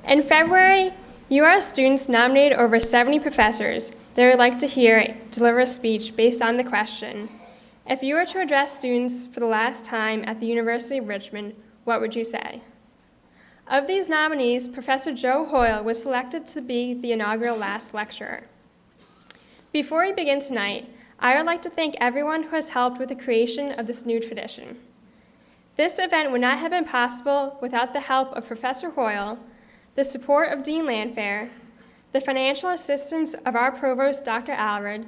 In February, UR students nominated over 70 professors they would like to hear deliver a speech based on the question, if you were to address students for the last time at the University of Richmond, what would you say? Of these nominees, Professor Joe Hoyle was selected to be the inaugural last lecturer. Before we begin tonight, I would like to thank everyone who has helped with the creation of this new tradition. This event would not have been possible without the help of Professor Hoyle, the support of Dean Landfair, the financial assistance of our provost, Dr. Allred,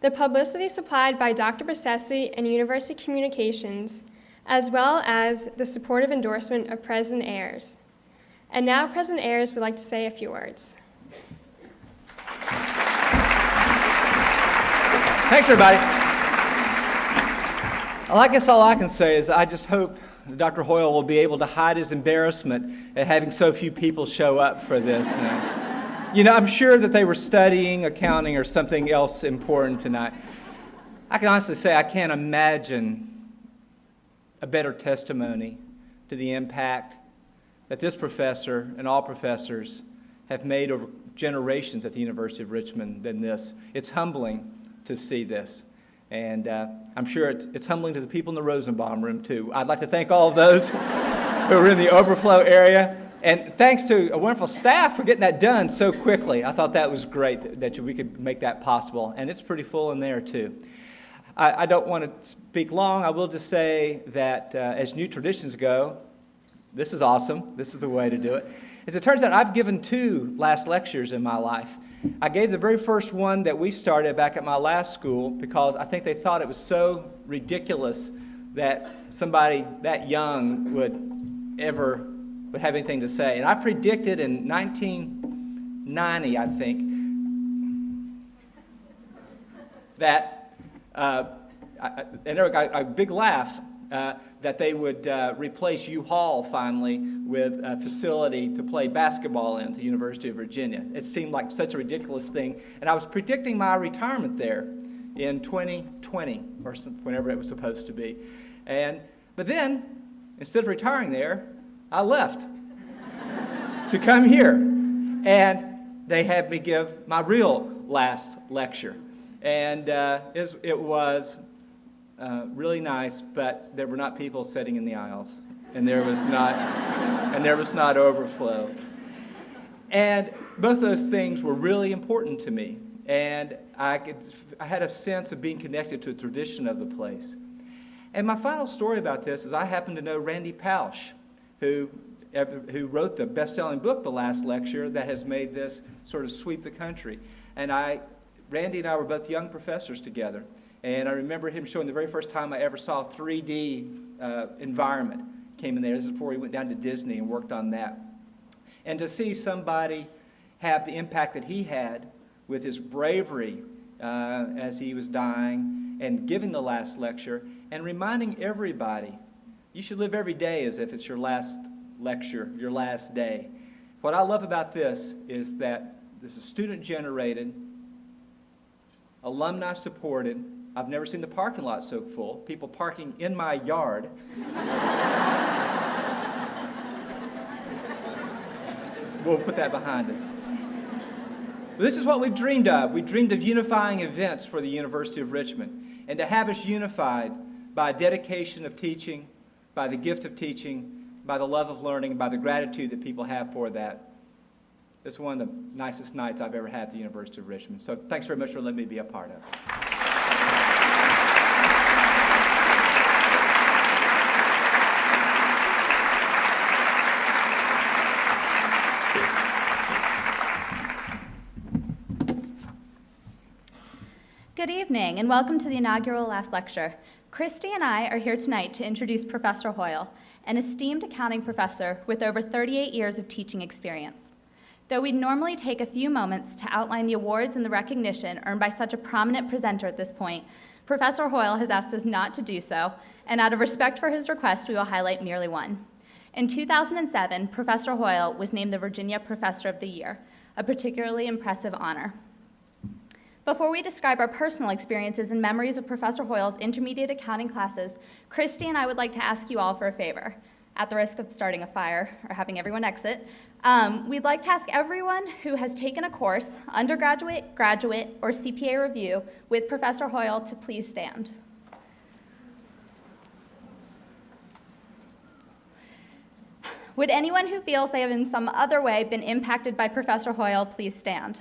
the publicity supplied by Dr. Bassesi and University Communications, as well as the supportive endorsement of President Ayers. And now President Ayers would like to say a few words. Thanks, everybody. Well, I guess all I can say is I just hope Dr. Hoyle will be able to hide his embarrassment at having so few people show up for this. I'm sure that they were studying accounting or something else important tonight. I can honestly say I can't imagine a better testimony to the impact that this professor and all professors have made over generations at the University of Richmond than this. It's humbling to see this. And I'm sure it's humbling to the people in the Rosenbaum room, too. I'd like to thank all of those who are in the overflow area. And thanks to a wonderful staff for getting that done so quickly. I thought that was great that we could make that possible. And it's pretty full in there, too. I don't want to speak long. I will just say that as new traditions go, this is awesome. This is the way to do it. As it turns out, I've given 2 last lectures in my life. I gave the very first one that we started back at my last school because I think they thought it was so ridiculous that somebody that young would have anything to say. And I predicted in 1990, I think, that, and there got a big laugh, that they would replace U-Haul finally with a facility to play basketball in at the University of Virginia. It seemed like such a ridiculous thing. And I was predicting my retirement there in 2020, or whenever it was supposed to be. But then, instead of retiring there, I left to come here. And they had me give my real last lecture. And it was really nice, but there were not people sitting in the aisles, and there was not overflow. And both those things were really important to me, and I had a sense of being connected to a tradition of the place. And my final story about this is I happen to know Randy Pausch, who wrote the best-selling book, The Last Lecture, that has made this sort of sweep the country. And Randy and I were both young professors together. And I remember him showing the very first time I ever saw a 3D environment came in there. This is before he went down to Disney and worked on that. And to see somebody have the impact that he had with his bravery as he was dying and giving the last lecture and reminding everybody, you should live every day as if it's your last lecture, your last day. What I love about this is that this is student-generated, alumni-supported. I've never seen the parking lot so full. People parking in my yard. We'll put that behind us. But this is what we've dreamed of. We dreamed of unifying events for the University of Richmond, and to have us unified by dedication of teaching, by the gift of teaching, by the love of learning, by the gratitude that people have for that. This is one of the nicest nights I've ever had at the University of Richmond. So thanks very much for letting me be a part of it. Good evening, and welcome to the inaugural last lecture. Christie and I are here tonight to introduce Professor Hoyle, an esteemed accounting professor with over 38 years of teaching experience. Though we'd normally take a few moments to outline the awards and the recognition earned by such a prominent presenter at this point, Professor Hoyle has asked us not to do so, and out of respect for his request, we will highlight merely one. In 2007, Professor Hoyle was named the Virginia Professor of the Year, a particularly impressive honor. Before we describe our personal experiences and memories of Professor Hoyle's intermediate accounting classes, Christie and I would like to ask you all for a favor. At the risk of starting a fire or having everyone exit, we'd like to ask everyone who has taken a course, undergraduate, graduate, or CPA review with Professor Hoyle to please stand. Would anyone who feels they have in some other way been impacted by Professor Hoyle please stand?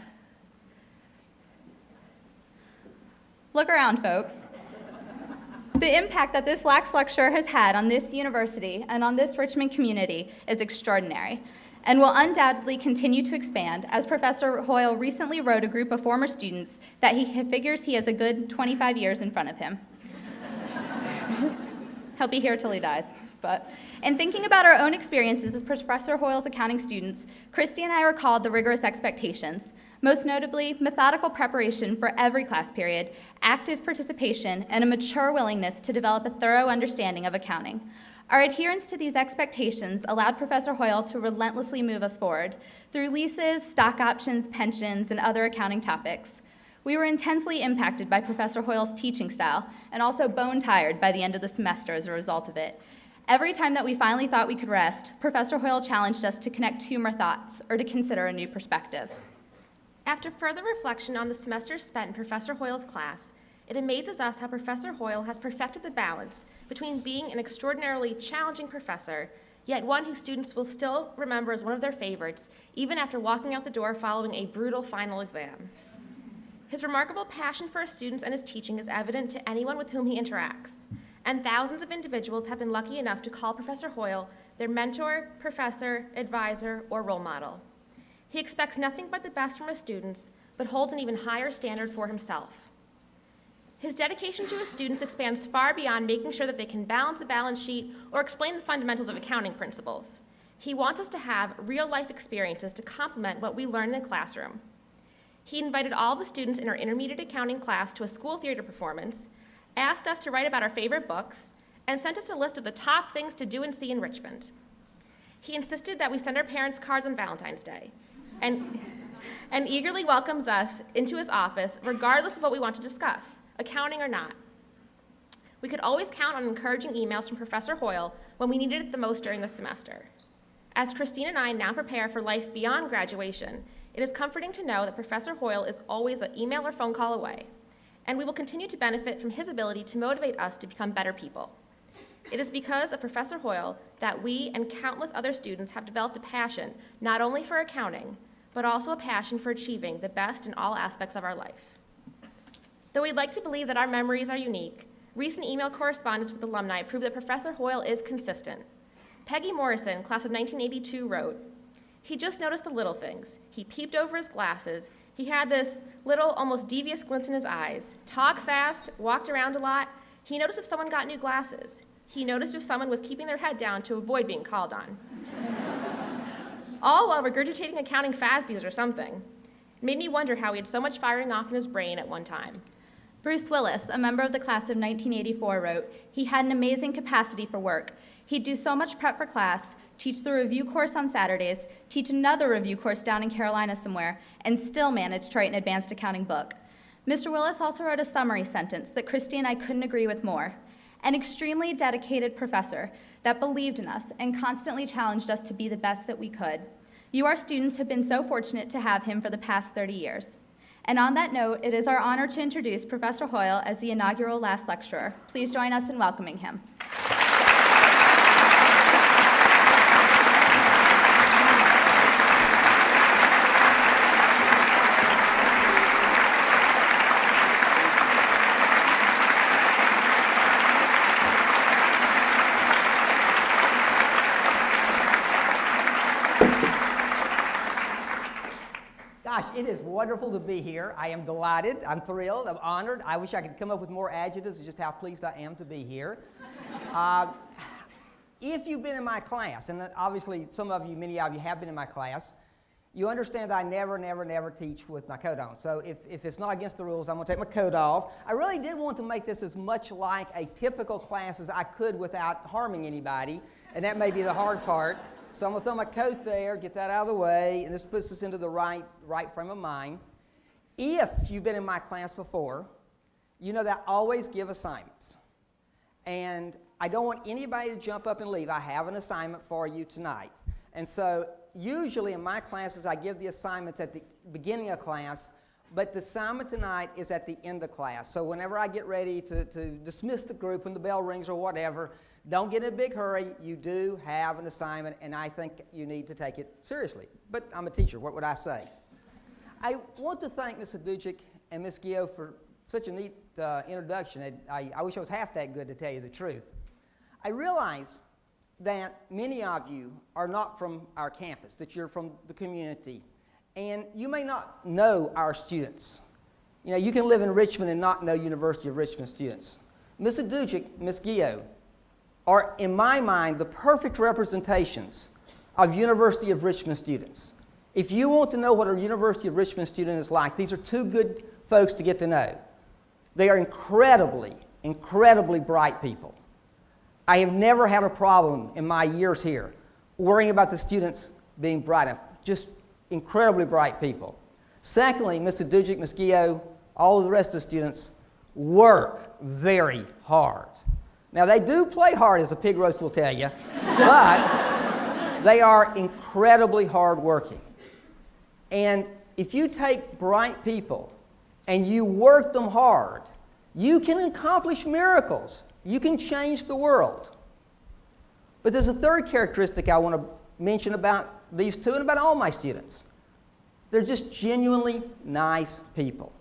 Look around, folks. The impact that this last lecture has had on this university and on this Richmond community is extraordinary and will undoubtedly continue to expand, as Professor Hoyle recently wrote a group of former students that he figures he has a good 25 years in front of him. He'll be here till he dies. But in thinking about our own experiences as Professor Hoyle's accounting students, Christie and I recalled the rigorous expectations, most notably methodical preparation for every class period, active participation, and a mature willingness to develop a thorough understanding of accounting. Our adherence to these expectations allowed Professor Hoyle to relentlessly move us forward through leases, stock options, pensions, and other accounting topics. We were intensely impacted by Professor Hoyle's teaching style and also bone-tired by the end of the semester as a result of it. Every time that we finally thought we could rest, Professor Hoyle challenged us to connect two more thoughts or to consider a new perspective. After further reflection on the semester spent in Professor Hoyle's class, it amazes us how Professor Hoyle has perfected the balance between being an extraordinarily challenging professor, yet one whose students will still remember as one of their favorites, even after walking out the door following a brutal final exam. His remarkable passion for his students and his teaching is evident to anyone with whom he interacts, and thousands of individuals have been lucky enough to call Professor Hoyle their mentor, professor, advisor, or role model. He expects nothing but the best from his students, but holds an even higher standard for himself. His dedication to his students expands far beyond making sure that they can balance a balance sheet or explain the fundamentals of accounting principles. He wants us to have real-life experiences to complement what we learn in the classroom. He invited all the students in our intermediate accounting class to a school theater performance, asked us to write about our favorite books, and sent us a list of the top things to do and see in Richmond. He insisted that we send our parents cards on Valentine's Day, and eagerly welcomes us into his office regardless of what we want to discuss, accounting or not. We could always count on encouraging emails from Professor Hoyle when we needed it the most during the semester. As Christine and I now prepare for life beyond graduation, it is comforting to know that Professor Hoyle is always an email or phone call away, and we will continue to benefit from his ability to motivate us to become better people. It is because of Professor Hoyle that we and countless other students have developed a passion not only for accounting, but also a passion for achieving the best in all aspects of our life. Though we'd like to believe that our memories are unique, recent email correspondence with alumni prove that Professor Hoyle is consistent. Peggy Morrison, class of 1982, wrote, "He just noticed the little things. He peeped over his glasses. He had this little, almost devious glint in his eyes. Talked fast, walked around a lot. He noticed if someone got new glasses. He noticed if someone was keeping their head down to avoid being called on." All while regurgitating accounting FASBs or something. It made me wonder how he had so much firing off in his brain at one time. Bruce Willis, a member of the class of 1984, wrote, "He had an amazing capacity for work. He'd do so much prep for class, teach the review course on Saturdays, teach another review course down in Carolina somewhere, and still manage to write an advanced accounting book." Mr. Willis also wrote a summary sentence that Christie and I couldn't agree with more. An extremely dedicated professor that believed in us and constantly challenged us to be the best that we could. You, our students, have been so fortunate to have him for the past 30 years. And on that note, it is our honor to introduce Professor Hoyle as the inaugural last lecturer. Please join us in welcoming him. Gosh, it is wonderful to be here. I am delighted. I'm thrilled. I'm honored. I wish I could come up with more adjectives of just how pleased I am to be here. If you've been in my class, and obviously some of you, many of you have been in my class, you understand that I never teach with my coat on. So if it's not against the rules, I'm going to take my coat off. I really did want to make this as much like a typical class as I could without harming anybody, and that may be the hard part. So I'm going to throw my coat there, get that out of the way, and this puts us into the right frame of mind. If you've been in my class before, you know that I always give assignments. And I don't want anybody to jump up and leave. I have an assignment for you tonight. And so usually in my classes, I give the assignments at the beginning of class, but the assignment tonight is at the end of class. So whenever I get ready to dismiss the group when the bell rings or whatever, don't get in a big hurry. You do have an assignment, and I think you need to take it seriously. But I'm a teacher. What would I say? I want to thank Ms. Hadujic and Ms. Gio for such a neat introduction. I wish I was half that good, to tell you the truth. I realize that many of you are not from our campus, that you're from the community, and you may not know our students. You know, you can live in Richmond and not know University of Richmond students. Ms. Hadujic, Ms. Gio are, in my mind, the perfect representations of University of Richmond students. If you want to know what a University of Richmond student is like, these are two good folks to get to know. They are incredibly, incredibly bright people. I have never had a problem in my years here worrying about the students being bright enough. Just incredibly bright people. Secondly, Ms. Hadujic, Ms. Gio, all of the rest of the students work very hard. Now, they do play hard, as a pig roast will tell you, but they are incredibly hardworking. And if you take bright people and you work them hard, you can accomplish miracles. You can change the world. But there's a third characteristic I want to mention about these two and about all my students. They're just genuinely nice people.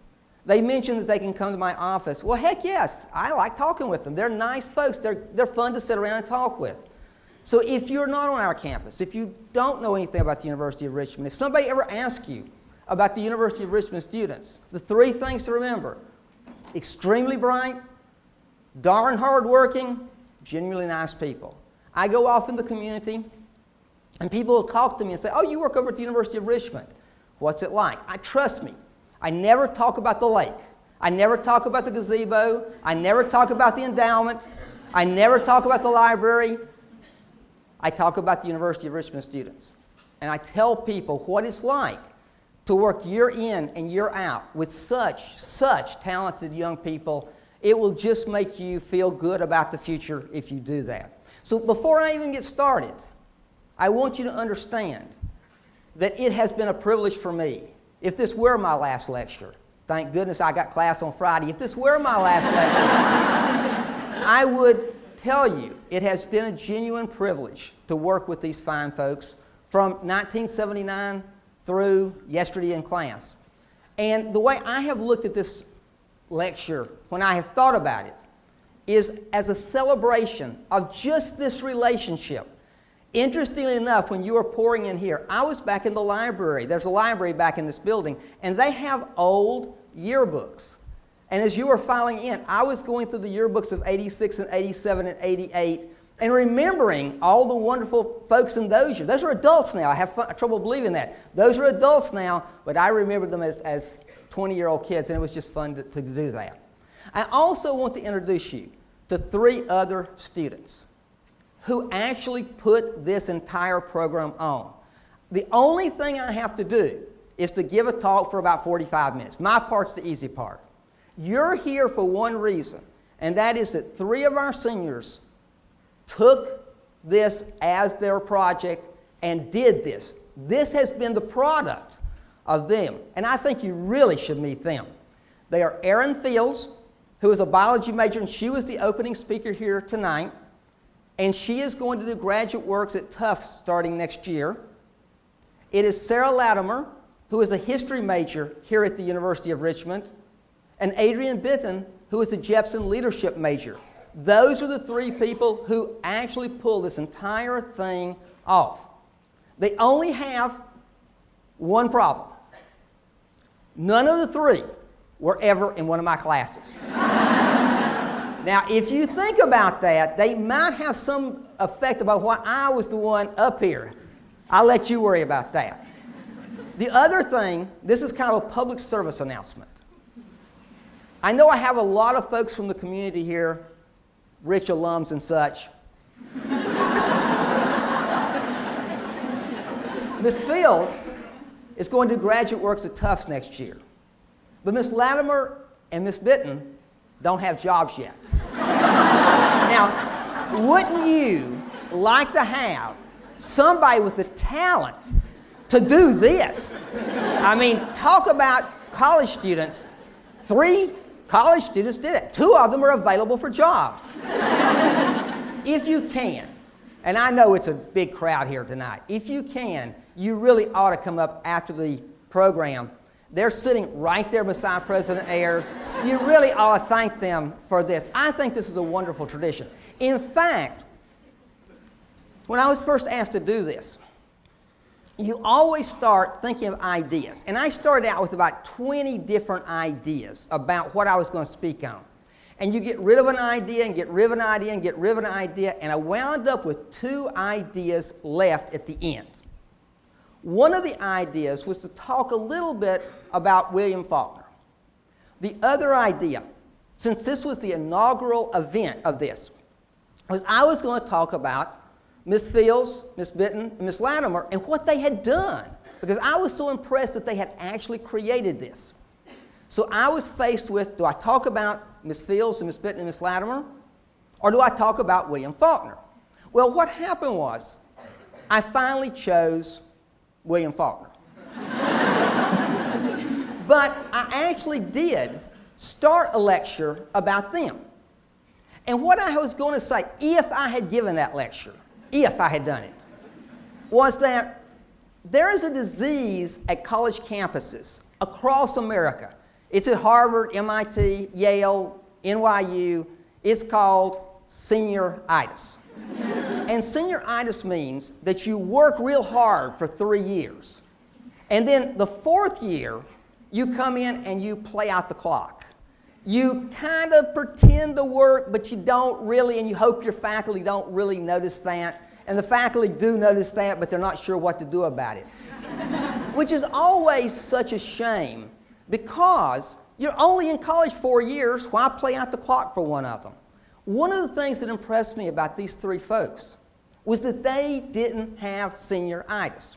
They mentioned that they can come to my office. Well, heck yes, I like talking with them. They're nice folks. They're fun to sit around and talk with. So if you're not on our campus, if you don't know anything about the University of Richmond, if somebody ever asks you about the University of Richmond students, the three things to remember: extremely bright, darn hardworking, genuinely nice people. I go off in the community, and people will talk to me and say, "Oh, you work over at the University of Richmond. What's it like?" Trust me, I never talk about the lake. I never talk about the gazebo. I never talk about the endowment. I never talk about the library. I talk about the University of Richmond students. And I tell people what it's like to work year in and year out with such talented young people. It will just make you feel good about the future if you do that. So before I even get started, I want you to understand that it has been a privilege for me. If this were my last lecture, thank goodness I got class on Friday. If this were my last lecture, I would tell you it has been a genuine privilege to work with these fine folks from 1979 through yesterday in class. And the way I have looked at this lecture, when I have thought about it, is as a celebration of just this relationship. Interestingly enough, when you were pouring in here, I was back in the library. There's a library back in this building, and they have old yearbooks. And as you were filing in, I was going through the yearbooks of 86 and 87 and 88 and remembering all the wonderful folks in those years. Those are adults now. I have trouble believing that. Those are adults now, but I remember them as 20-year-old kids, and it was just fun to do that. I also want to introduce you to three other students who actually put this entire program on. The only thing I have to do is to give a talk for about 45 minutes. My part's the easy part. You're here for one reason, and that is that three of our seniors took this as their project and did this. This has been the product of them, and I think you really should meet them. They are Erin Fields, who is a biology major, and she was the opening speaker here tonight, and she is going to do graduate works at Tufts starting next year. It is Sarah Latimer, who is a history major here at the University of Richmond, and Adrian Bitton, who is a Jepson leadership major. Those are the three people who actually pull this entire thing off. They only have one problem. None of the three were ever in one of my classes. Now, if you think about that, they might have some effect about why I was the one up here. I'll let you worry about that. The other thing, this is kind of a public service announcement. I know I have a lot of folks from the community here, rich alums and such. Ms. Fields is going to do graduate works at Tufts next year. But Ms. Latimer and Ms. Bitton don't have jobs yet. Now, Wouldn't you like to have somebody with the talent to do this? I mean, talk about college students. 3 college students did it. 2 of them are available for jobs. If you can, and I know it's a big crowd here tonight, if you can, you really ought to come up after the program. They're sitting right there beside President Ayers. You really ought to thank them for this. I think this is a wonderful tradition. In fact, when I was first asked to do this, you always start thinking of ideas. And I started out with about 20 different ideas about what I was going to speak on. And you get rid of an idea and get rid of an idea and get rid of an idea, and I wound up with 2 ideas left at the end. One of the ideas was to talk a little bit about William Faulkner. The other idea, since this was the inaugural event of this, was I was going to talk about Miss Fields, Miss Benton, and Miss Latimer and what they had done, because I was so impressed that they had actually created this. So I was faced with, do I talk about Miss Fields and Miss Benton and Miss Latimer, or do I talk about William Faulkner? Well, what happened was I finally chose William Faulkner. But I actually did start a lecture about them. And what I was going to say, if I had given that lecture, if I had done it, was that there is a disease at college campuses across America. It's at Harvard, MIT, Yale, NYU. It's called senioritis. And senioritis means that you work real hard for 3 years. And then the 4th year, you come in and you play out the clock. You kind of pretend to work, but you don't really, and you hope your faculty don't really notice that. And the faculty do notice that, but they're not sure what to do about it. Which is always such a shame, because you're only in college 4 years. Why play out the clock for one of them? One of the things that impressed me about these 3 folks was that they didn't have senioritis.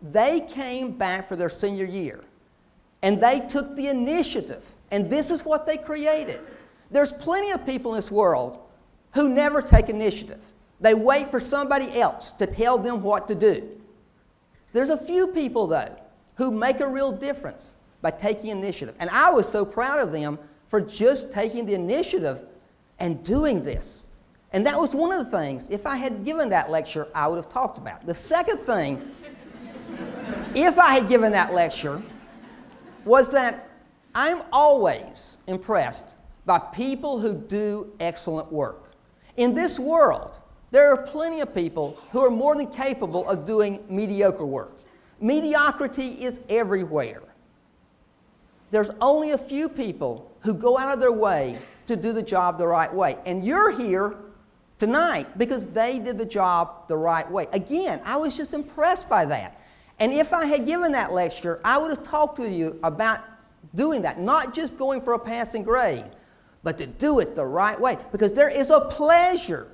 They came back for their senior year, and they took the initiative, and this is what they created. There's plenty of people in this world who never take initiative. They wait for somebody else to tell them what to do. There's a few people, though, who make a real difference by taking initiative. And I was so proud of them for just taking the initiative and doing this. And that was one of the things, if I had given that lecture, I would have talked about. The second thing, if I had given that lecture, was that I'm always impressed by people who do excellent work. In this world, there are plenty of people who are more than capable of doing mediocre work. Mediocrity is everywhere. There's only a few people who go out of their way to do the job the right way. And you're here tonight because they did the job the right way. Again, I was just impressed by that. And if I had given that lecture, I would have talked with you about doing that, not just going for a passing grade, but to do it the right way. Because there is a pleasure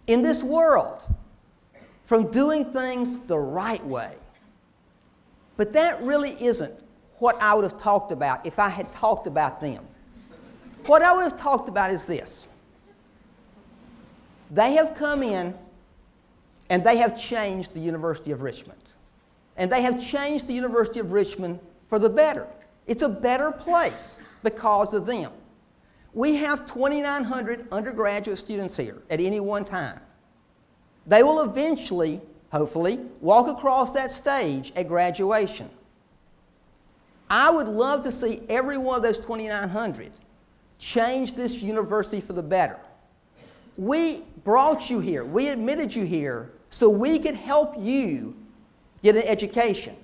in this world from doing things the right way. But that really isn't what I would have talked about if I had talked about them. What I would have talked about is this. They have come in and they have changed the University of Richmond. And they have changed the University of Richmond for the better. It's a better place because of them. We have 2,900 undergraduate students here at any one time. They will eventually, hopefully, walk across that stage at graduation. I would love to see every one of those 2,900 change this university for the better. We brought you here, we admitted you here so we could help you get an education.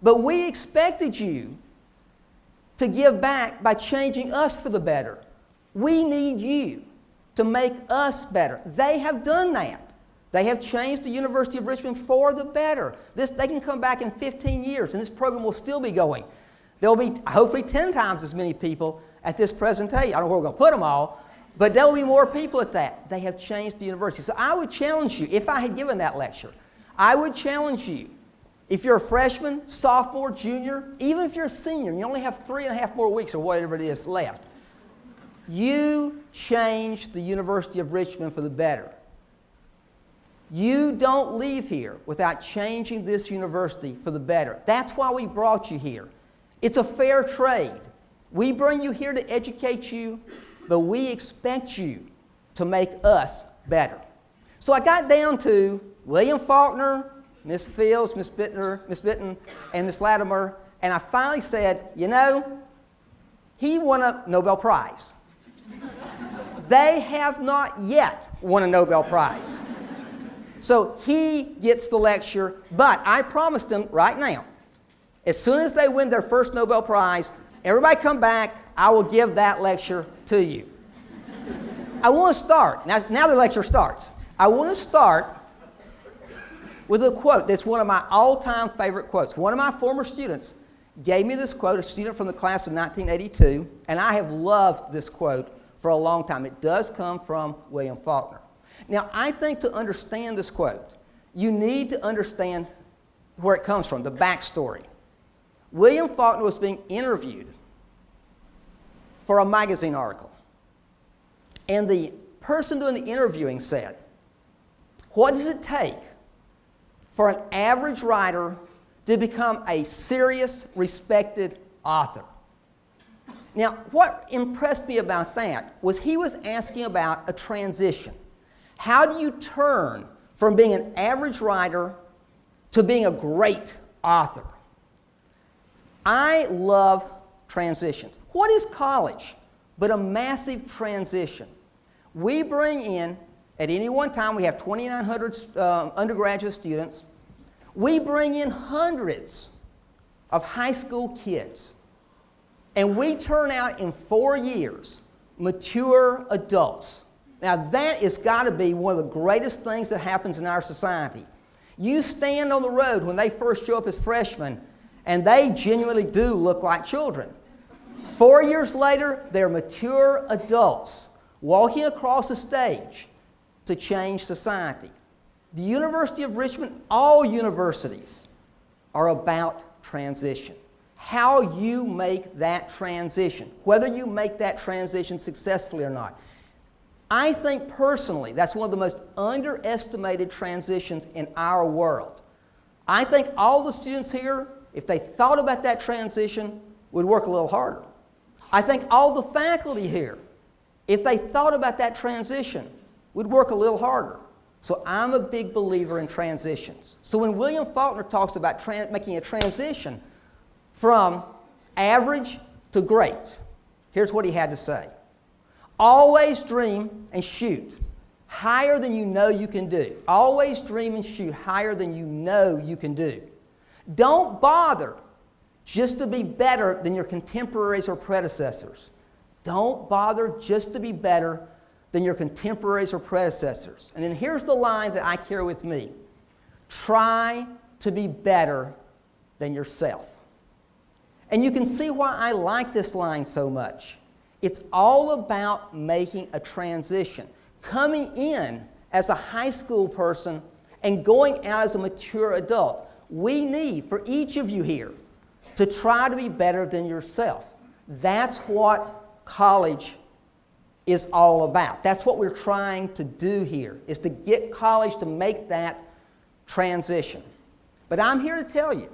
But we expected you to give back by changing us for the better. We need you to make us better. They have done that. They have changed the University of Richmond for the better. They can come back in 15 years and this program will still be going. There will be hopefully 10 times as many people at this presentation. I don't know where we're going to put them all, but there will be more people at that. They have changed the university. So I would challenge you, if I had given that lecture, I would challenge you, if you're a freshman, sophomore, junior, even if you're a senior and you only have 3.5 more weeks or whatever it is left, you change the University of Richmond for the better. You don't leave here without changing this university for the better. That's why we brought you here. It's a fair trade. We bring you here to educate you, but we expect you to make us better. So I got down to William Faulkner, Miss Fields, Miss Bitten, and Miss Latimer, and I finally said, you know, he won a Nobel Prize. They have not yet won a Nobel Prize. So he gets the lecture, but I promised them right now, as soon as they win their first Nobel Prize, everybody come back, I will give that lecture to you. I want to start, now the lecture starts. I want to start with a quote that's one of my all-time favorite quotes. One of my former students gave me this quote, a student from the class of 1982, and I have loved this quote for a long time. It does come from William Faulkner. Now, I think to understand this quote, you need to understand where it comes from, the backstory. William Faulkner was being interviewed for a magazine article. And the person doing the interviewing said, what does it take for an average writer to become a serious, respected author? Now, what impressed me about that was he was asking about a transition. How do you turn from being an average writer to being a great author? I love transitions. What is college but a massive transition? We bring in, at any one time, we have 2,900 undergraduate students. We bring in hundreds of high school kids. And we turn out in 4 years mature adults. Now that has got to be one of the greatest things that happens in our society. You stand on the road when they first show up as freshmen, and they genuinely do look like children. 4 years later, they're mature adults walking across the stage to change society. The University of Richmond, all universities, are about transition. How you make that transition, whether you make that transition successfully or not. I think personally that's one of the most underestimated transitions in our world. I think all the students here, if they thought about that transition, would work a little harder. I think all the faculty here, if they thought about that transition, would work a little harder. So I'm a big believer in transitions. So when William Faulkner talks about making a transition from average to great, here's what he had to say. Always dream and shoot higher than you know you can do. Always dream and shoot higher than you know you can do. Don't bother just to be better than your contemporaries or predecessors. Don't bother just to be better than your contemporaries or predecessors. And then here's the line that I carry with me. Try to be better than yourself. And you can see why I like this line so much. It's all about making a transition. Coming in as a high school person and going out as a mature adult. We need, for each of you here, to try to be better than yourself. That's what college is all about. That's what we're trying to do here, is to get college to make that transition. But I'm here to tell you,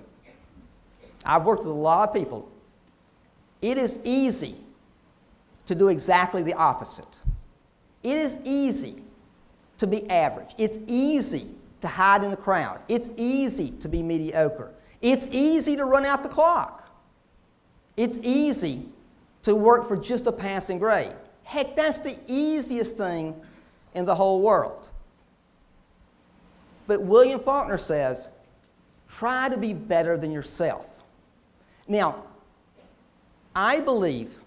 I've worked with a lot of people. It is easy to do exactly the opposite. It is easy to be average. It's easy to hide in the crowd. It's easy to be mediocre. It's easy to run out the clock. It's easy to work for just a passing grade. Heck, that's the easiest thing in the whole world. But William Faulkner says, try to be better than yourself. Now, I believe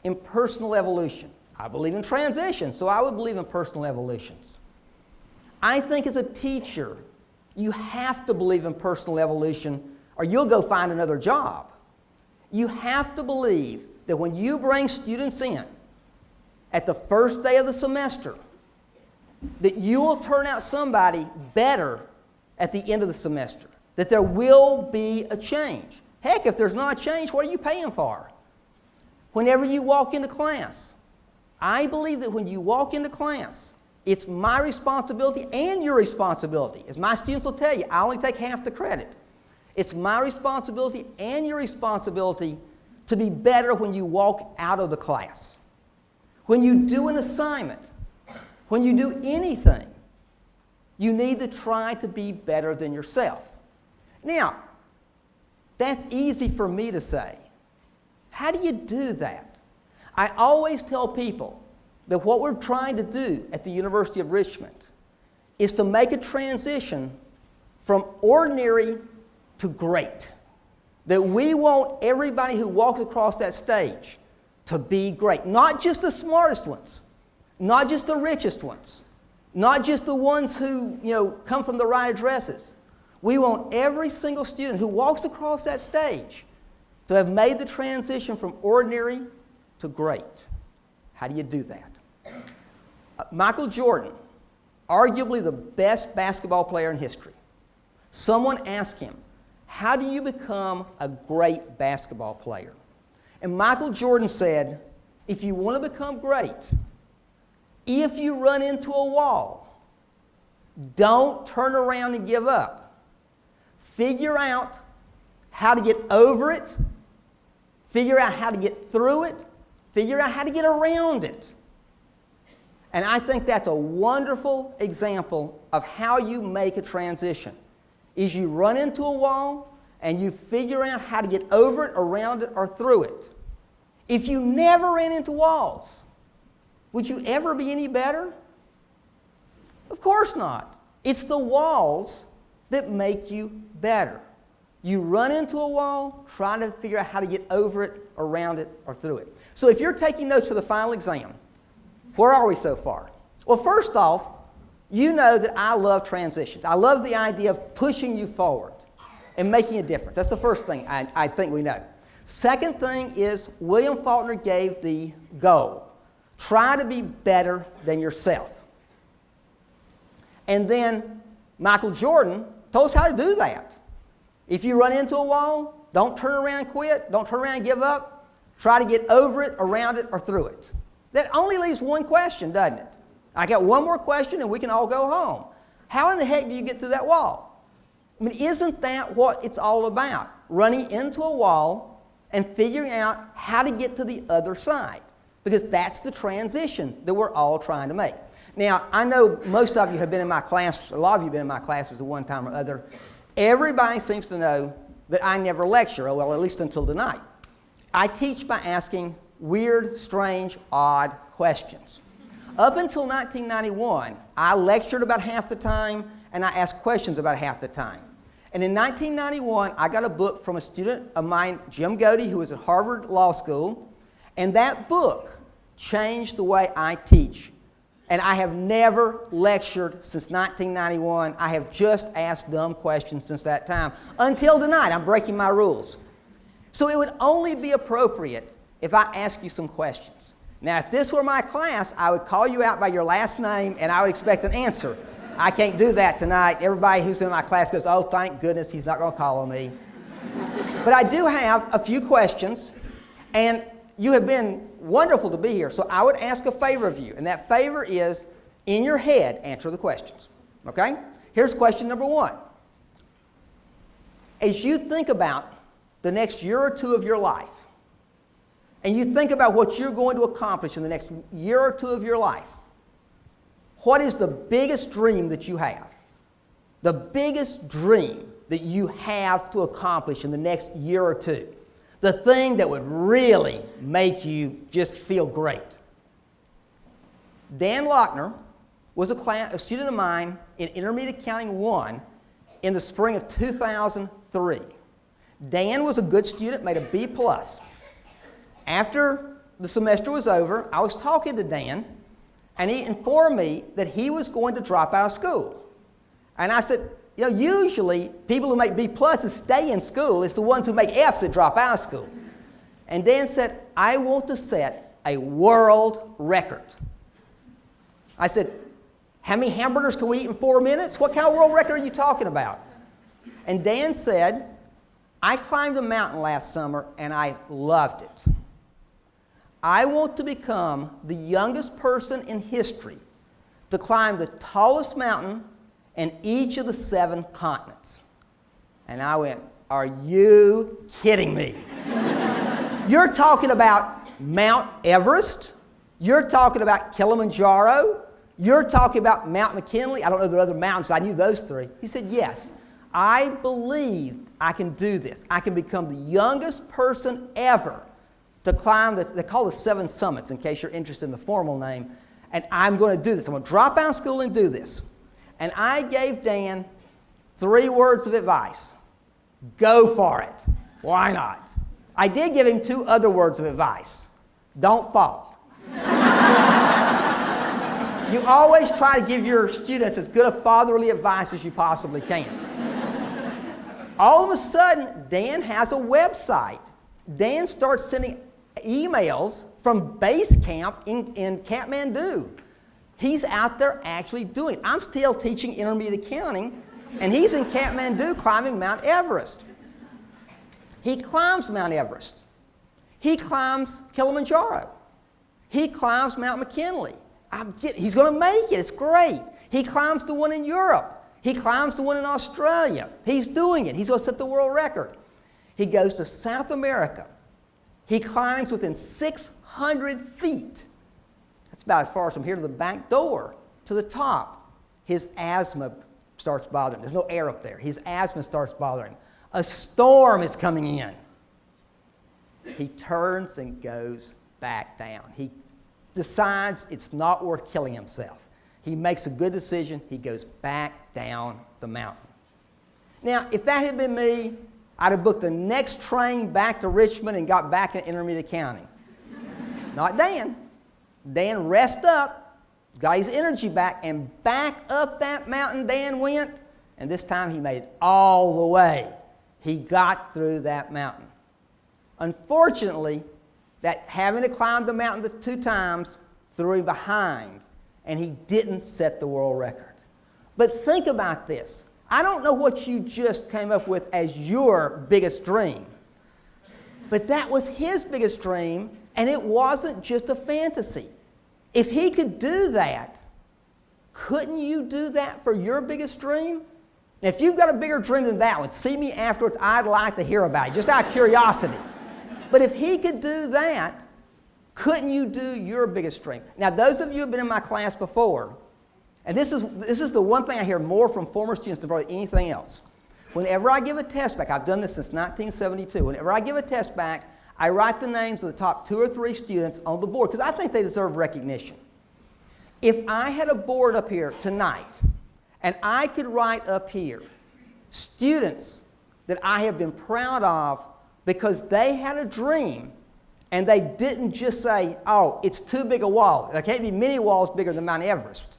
in personal evolution. I believe in transition, so I would believe in personal evolutions. I think as a teacher, you have to believe in personal evolution or you'll go find another job. You have to believe that when you bring students in at the first day of the semester, that you will turn out somebody better at the end of the semester, that there will be a change. Heck, if there's not a change, what are you paying for? Whenever you walk into class, I believe that when you walk into class, It's my responsibility and your responsibility. As my students will tell you, I only take half the credit. It's my responsibility and your responsibility to be better when you walk out of the class. When you do an assignment, when you do anything, you need to try to be better than yourself. Now, that's easy for me to say. How do you do that? I always tell people that what we're trying to do at the University of Richmond is to make a transition from ordinary to great. That we want everybody who walks across that stage to be great. Not just the smartest ones, not just the richest ones, not just the ones who come from the right addresses. We want every single student who walks across that stage to have made the transition from ordinary to great. How do you do that? Michael Jordan, arguably the best basketball player in history. Someone asked him, how do you become a great basketball player? And Michael Jordan said, if you want to become great, if you run into a wall, don't turn around and give up. Figure out how to get over it, figure out how to get through it, figure out how to get around it. And I think that's a wonderful example of how you make a transition. Is you run into a wall and you figure out how to get over it, around it, or through it. If you never ran into walls, would you ever be any better? Of course not. It's the walls that make you better. You run into a wall, try to figure out how to get over it, around it, or through it. So if you're taking notes for the final exam, where are we so far? Well, first off, you know that I love transitions. I love the idea of pushing you forward and making a difference. That's the first thing I think we know. Second thing is William Faulkner gave the goal. Try to be better than yourself. And then Michael Jordan told us how to do that. If you run into a wall, don't turn around and quit. Don't turn around and give up. Try to get over it, around it, or through it. That only leaves one question, doesn't it? I got one more question and we can all go home. How in the heck do you get through that wall? I mean, isn't that what it's all about? Running into a wall and figuring out how to get to the other side. Because that's the transition that we're all trying to make. Now, I know most of you have been in my class, a lot of you have been in my classes at one time or other. Everybody seems to know that I never lecture, well, at least until tonight. I teach by asking weird, strange, odd questions. Up until 1991, I lectured about half the time, and I asked questions about half the time. And in 1991, I got a book from a student of mine, Jim Godey, who was at Harvard Law School, and that book changed the way I teach. And I have never lectured since 1991. I have just asked dumb questions since that time. Until tonight, I'm breaking my rules. So it would only be appropriate if I ask you some questions. Now, if this were my class, I would call you out by your last name and I would expect an answer. I can't do that tonight. Everybody who's in my class goes, oh, thank goodness he's not going to call on me. But I do have a few questions, and you have been wonderful to be here. So I would ask a favor of you, and that favor is, in your head, answer the questions. Okay? Here's question number one. As you think about the next year or two of your life, and you think about what you're going to accomplish in the next year or two of your life, what is the biggest dream that you have? The biggest dream that you have to accomplish in the next year or two. The thing that would really make you just feel great. Dan Lochner was a student of mine in Intermediate Accounting 1 in the spring of 2003. Dan was a good student, made a B+. After the semester was over, I was talking to Dan, and he informed me that he was going to drop out of school. And I said, you know, usually people who make B+ stay in school. It's the ones who make Fs that drop out of school. And Dan said, I want to set a world record. I said, how many hamburgers can we eat in 4 minutes? What kind of world record are you talking about? And Dan said, I climbed a mountain last summer and I loved it. I want to become the youngest person in history to climb the tallest mountain in each of the 7 continents. And I went, are you kidding me? You're talking about Mount Everest? You're talking about Kilimanjaro? You're talking about Mount McKinley? I don't know the other mountains, but I knew those 3. He said, yes, I believe I can do this. I can become the youngest person ever to climb, they call the 7 summits, in case you're interested in the formal name, and I'm going to do this. I'm going to drop out of school and do this. And I gave Dan 3 words of advice. Go for it. Why not? I did give him 2 other words of advice. Don't fall. You always try to give your students as good a fatherly advice as you possibly can. All of a sudden, Dan has a website. Dan starts sending emails from base camp in Kathmandu. He's out there actually doing it. I'm still teaching intermediate accounting, and he's in Kathmandu climbing Mount Everest. He climbs Mount Everest. He climbs Kilimanjaro. He climbs Mount McKinley. He's going to make it. It's great. He climbs the one in Europe. He climbs the one in Australia. He's doing it. He's going to set the world record. He goes to South America. He climbs within 600 feet. That's about as far as from here to the back door, to the top. His asthma starts bothering him. There's no air up there. His asthma starts bothering him. A storm is coming in. He turns and goes back down. He decides it's not worth killing himself. He makes a good decision. He goes back down the mountain. Now, if that had been me, I'd have booked the next train back to Richmond and got back in intermediate accounting. Not Dan. Dan rested up, got his energy back, and back up that mountain Dan went, and this time he made it all the way. He got through that mountain. Unfortunately, that having to climb the mountain the 2 times threw him behind, and he didn't set the world record. But think about this. I don't know what you just came up with as your biggest dream, but that was his biggest dream, and it wasn't just a fantasy. If he could do that, couldn't you do that for your biggest dream? Now, if you've got a bigger dream than that one, see me afterwards. I'd like to hear about it, just out of curiosity. But if he could do that, couldn't you do your biggest dream? Now, those of you who have been in my class before, and this is the one thing I hear more from former students than probably anything else. Whenever I give a test back, I've done this since 1972, whenever I give a test back, I write the names of the top 2 or 3 students on the board because I think they deserve recognition. If I had a board up here tonight and I could write up here students that I have been proud of because they had a dream and they didn't just say, oh, it's too big a wall. There can't be many walls bigger than Mount Everest.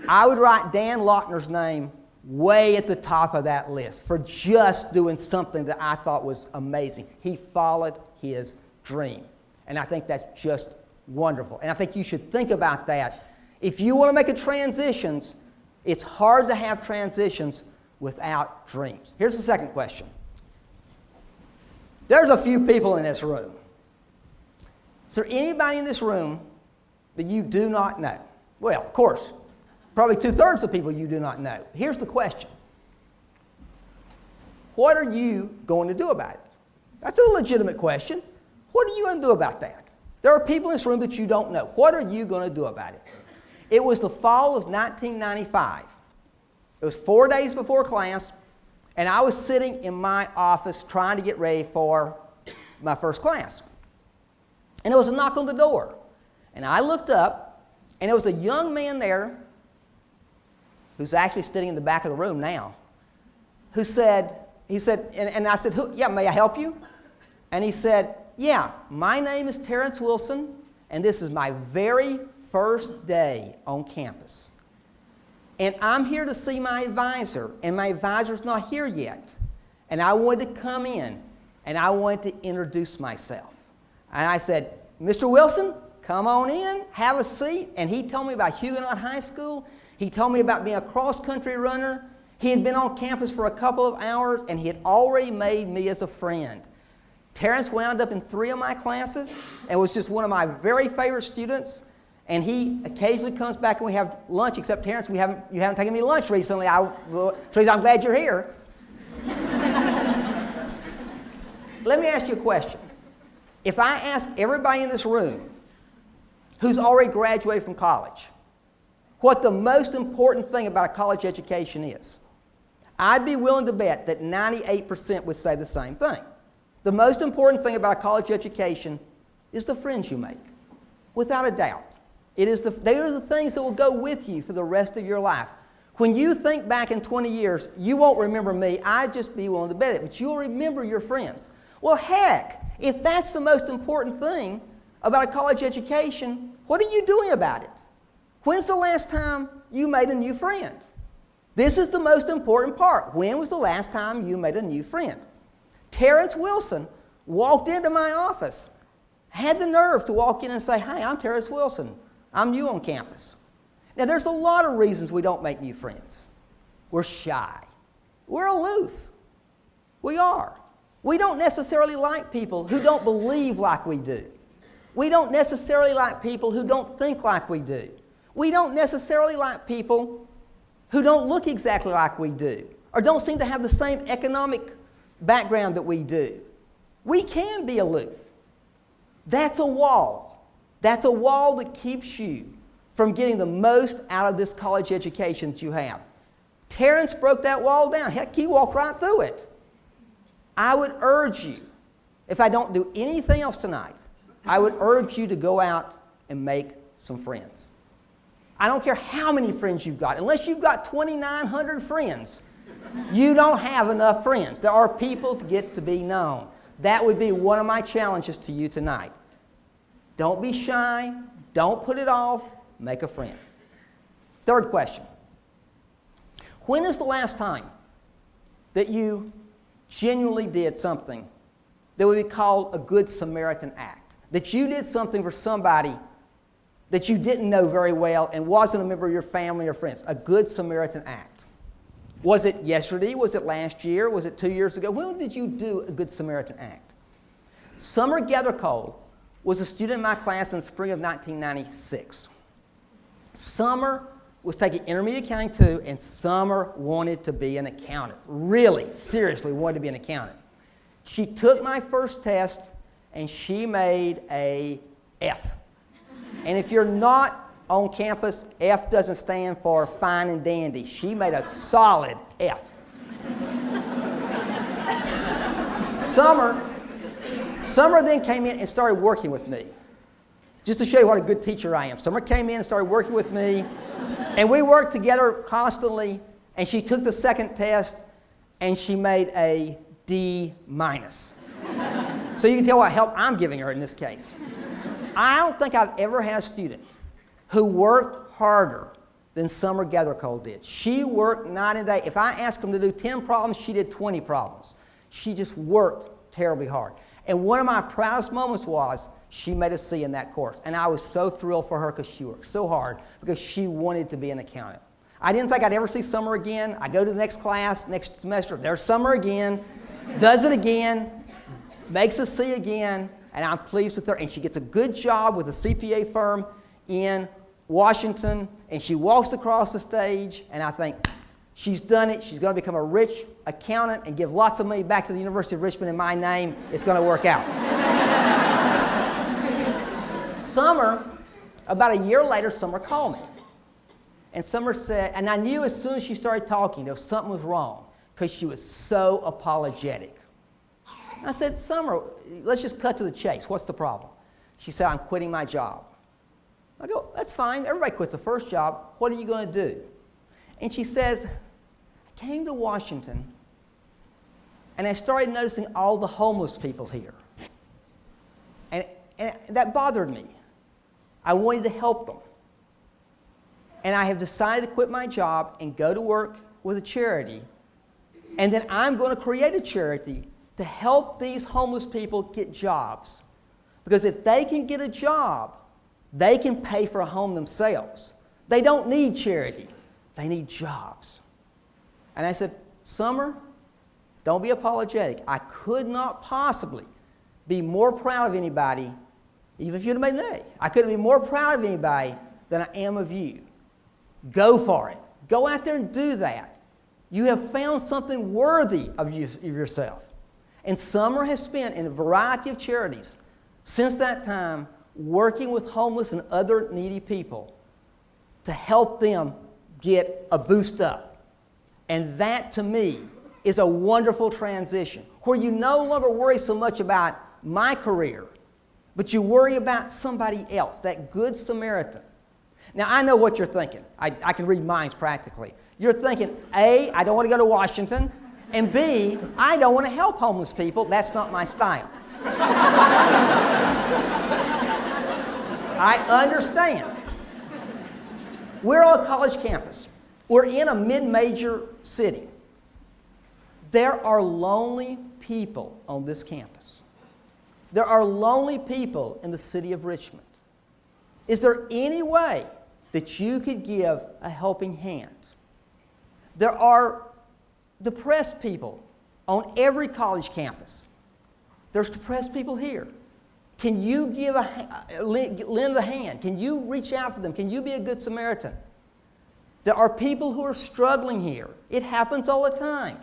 I would write Dan Lochner's name way at the top of that list for just doing something that I thought was amazing. He followed his dream. And I think that's just wonderful. And I think you should think about that. If you want to make a transitions, it's hard to have transitions without dreams. Here's the second question. There's a few people in this room. Is there anybody in this room that you do not know? Well, of course, probably 2/3 of people you do not know. Here's the question. What are you going to do about it? That's a legitimate question. What are you going to do about that? There are people in this room that you don't know. What are you going to do about it? It was the fall of 1995. It was 4 days before class, and I was sitting in my office trying to get ready for my first class. And there was a knock on the door. And I looked up, and there was a young man there who's actually sitting in the back of the room now, who said, and I said, yeah, may I help you? And he said, yeah, my name is Terrence Wilson, and this is my very first day on campus. And I'm here to see my advisor, and my advisor's not here yet. And I wanted to come in, and I wanted to introduce myself. And I said, Mr. Wilson, come on in, have a seat. And he told me about Huguenot High School. He told me about being a cross-country runner. He had been on campus for a couple of hours, and he had already made me as a friend. Terrence wound up in 3 of my classes and was just one of my very favorite students. And he occasionally comes back and we have lunch, except Terrence, you haven't taken me to lunch recently. Teresa, I'm glad you're here. Let me ask you a question. If I ask everybody in this room who's already graduated from college what the most important thing about a college education is, I'd be willing to bet that 98% would say the same thing. The most important thing about a college education is the friends you make, without a doubt. They are the things that will go with you for the rest of your life. When you think back in 20 years, you won't remember me. I'd just be willing to bet it, but you'll remember your friends. Well, heck, if that's the most important thing about a college education, what are you doing about it? When's the last time you made a new friend? This is the most important part. When was the last time you made a new friend? Terrence Wilson walked into my office, had the nerve to walk in and say, "Hey, I'm Terrence Wilson. I'm new on campus." Now, there's a lot of reasons we don't make new friends. We're shy. We're aloof. We are. We don't necessarily like people who don't believe like we do. We don't necessarily like people who don't think like we do. We don't necessarily like people who don't look exactly like we do or don't seem to have the same economic background that we do. We can be aloof. That's a wall. That's a wall that keeps you from getting the most out of this college education that you have. Terrence broke that wall down. Heck, he walked right through it. I would urge you, if I don't do anything else tonight, I would urge you to go out and make some friends. I don't care how many friends you've got. Unless you've got 2,900 friends, you don't have enough friends. There are people to get to be known. That would be one of my challenges to you tonight. Don't be shy. Don't put it off. Make a friend. Third question. When is the last time that you genuinely did something that would be called a good Samaritan act? That you did something for somebody that you didn't know very well and wasn't a member of your family or friends. A good Samaritan act. Was it yesterday? Was it last year? Was it 2 years ago? When did you do a good Samaritan act? Summer Gathercole was a student in my class in the spring of 1996. Summer was taking intermediate accounting too, and Summer wanted to be an accountant. Really, seriously wanted to be an accountant. She took my first test, and she made a F. And if you're not on campus, F doesn't stand for fine and dandy. She made a solid F. Summer then came in and started working with me. Just to show you what a good teacher I am. Summer came in and started working with me, and we worked together constantly, and she took the second test, and she made a D-. So you can tell what help I'm giving her in this case. I don't think I've ever had a student who worked harder than Summer Gathercole did. She worked night and day. If I asked them to do 10 problems, she did 20 problems. She just worked terribly hard. And one of my proudest moments was she made a C in that course. And I was so thrilled for her because she worked so hard because she wanted to be an accountant. I didn't think I'd ever see Summer again. I go to the next class, next semester, there's Summer again, does it again, makes a C again, and I'm pleased with her. And she gets a good job with a CPA firm in Washington, and she walks across the stage, and I think, she's done it. She's going to become a rich accountant and give lots of money back to the University of Richmond in my name. It's going to work out. Summer, about a year later, Summer called me. And Summer said, and I knew as soon as she started talking, there was something was wrong because she was so apologetic. I said, Summer, let's just cut to the chase. What's the problem? She said, I'm quitting my job. I go, that's fine. Everybody quits the first job. What are you going to do? And she says, I came to Washington, and I started noticing all the homeless people here. And that bothered me. I wanted to help them. And I have decided to quit my job and go to work with a charity. And then I'm going to create a charity to help these homeless people get jobs. Because if they can get a job, they can pay for a home themselves. They don't need charity. They need jobs. And I said, Summer, don't be apologetic. I could not possibly be more proud of anybody even if you'd have made an A. I couldn't be more proud of anybody than I am of you. Go for it. Go out there and do that. You have found something worthy of yourself. And Summer has spent in a variety of charities since that time working with homeless and other needy people to help them get a boost up. And that, to me, is a wonderful transition where you no longer worry so much about my career, but you worry about somebody else, that good Samaritan. Now, I know what you're thinking. I can read minds practically. You're thinking, A, I don't want to go to Washington, and B, I don't want to help homeless people. That's not my style. I understand. We're on a college campus. We're in a mid-major city. There are lonely people on this campus. There are lonely people in the city of Richmond. Is there any way that you could give a helping hand? There are depressed people on every college campus. There's depressed people here. Can you lend a hand? Can you reach out for them? Can you be a good Samaritan? There are people who are struggling here. It happens all the time.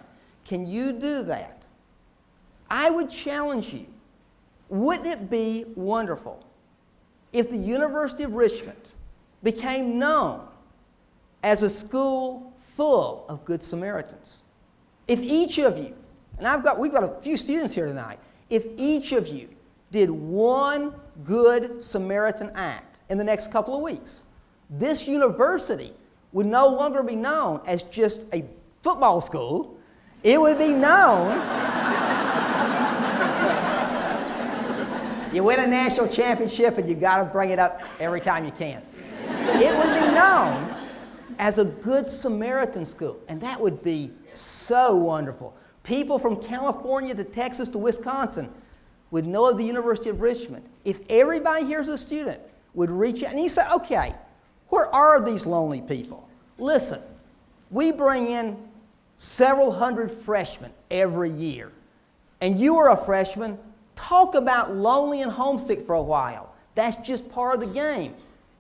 Can you do that? I would challenge you. Wouldn't it be wonderful if the University of Richmond became known as a school full of good Samaritans? If each of you, and we've got a few students here tonight, if each of you did one good Samaritan act in the next couple of weeks, this university would no longer be known as just a football school. It would be known. You win a national championship and you got to bring it up every time you can. It would be known as a good Samaritan school, and that would be so wonderful. People from California to Texas to Wisconsin would know of the University of Richmond. If everybody here's a student would reach out, and you say, okay, where are these lonely people? Listen, we bring in several hundred freshmen every year. And you are a freshman, talk about lonely and homesick for a while. That's just part of the game.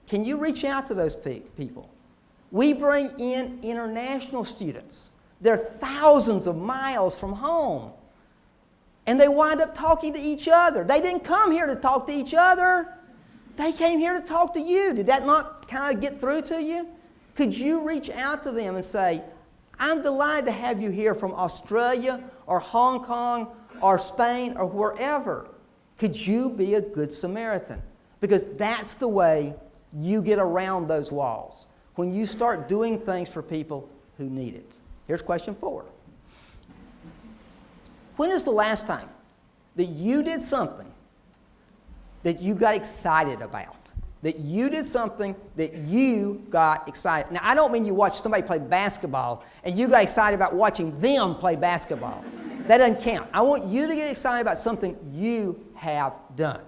Can you reach out to those people? We bring in international students. They're thousands of miles from home. And they wind up talking to each other. They didn't come here to talk to each other. They came here to talk to you. Did that not kind of get through to you? Could you reach out to them and say, I'm delighted to have you here from Australia or Hong Kong or Spain or wherever. Could you be a good Samaritan? Because that's the way you get around those walls, when you start doing things for people who need it. Here's question 4. When is the last time that you did something that you got excited about? That you did something that you got excited. Now, I don't mean you watched somebody play basketball and you got excited about watching them play basketball. That doesn't count. I want you to get excited about something you have done.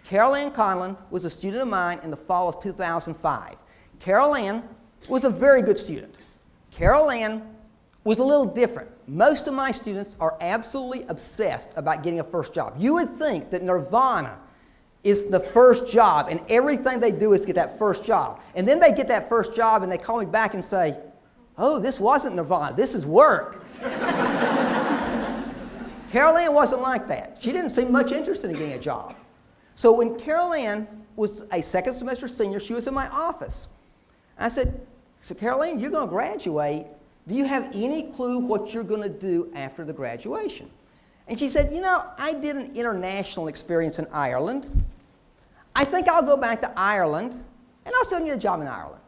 Carol Ann Conlon was a student of mine in the fall of 2005. Carol Ann was a very good student. Carol Ann was a little different. Most of my students are absolutely obsessed about getting a first job. You would think that nirvana is the first job, and everything they do is get that first job. And then they get that first job, and they call me back and say, oh, this wasn't nirvana, this is work. Carol Ann wasn't like that. She didn't seem much interested in getting a job. So when Carol Ann was a second semester senior, she was in my office. I said, so Carol Ann, you're going to graduate. Do you have any clue what you're going to do after the graduation? And she said, you know, I did an international experience in Ireland. I think I'll go back to Ireland, and I'll still get a job in Ireland.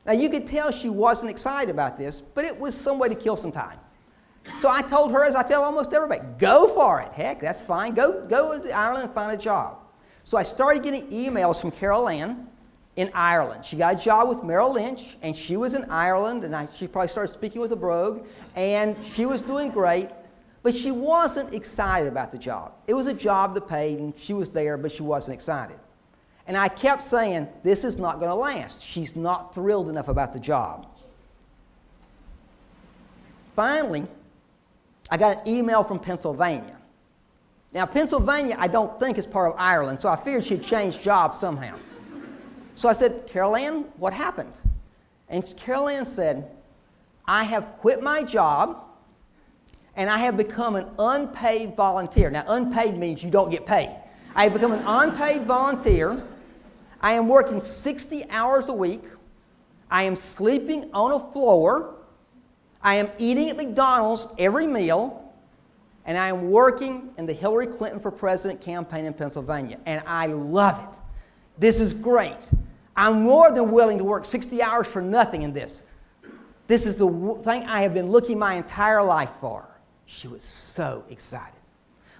Now, you could tell she wasn't excited about this, but it was some way to kill some time. So I told her, as I tell almost everybody, go for it. Heck, that's fine. Go to Ireland and find a job. So I started getting emails from Carol Ann in Ireland. She got a job with Merrill Lynch, and she was in Ireland, and she probably started speaking with a brogue, and she was doing great, but she wasn't excited about the job. It was a job that paid, and she was there, but she wasn't excited. And I kept saying, this is not going to last. She's not thrilled enough about the job. Finally, I got an email from Pennsylvania. Now, Pennsylvania, I don't think is part of Ireland, so I figured she'd changed jobs somehow. So I said, Carol Ann, what happened? And Carol Ann said, I have quit my job, and I have become an unpaid volunteer. Now, unpaid means you don't get paid. I have become an unpaid volunteer. I am working 60 hours a week. I am sleeping on a floor. I am eating at McDonald's every meal. And I am working in the Hillary Clinton for President campaign in Pennsylvania. And I love it. This is great. I'm more than willing to work 60 hours for nothing in this. This is the thing I have been looking my entire life for. She was so excited.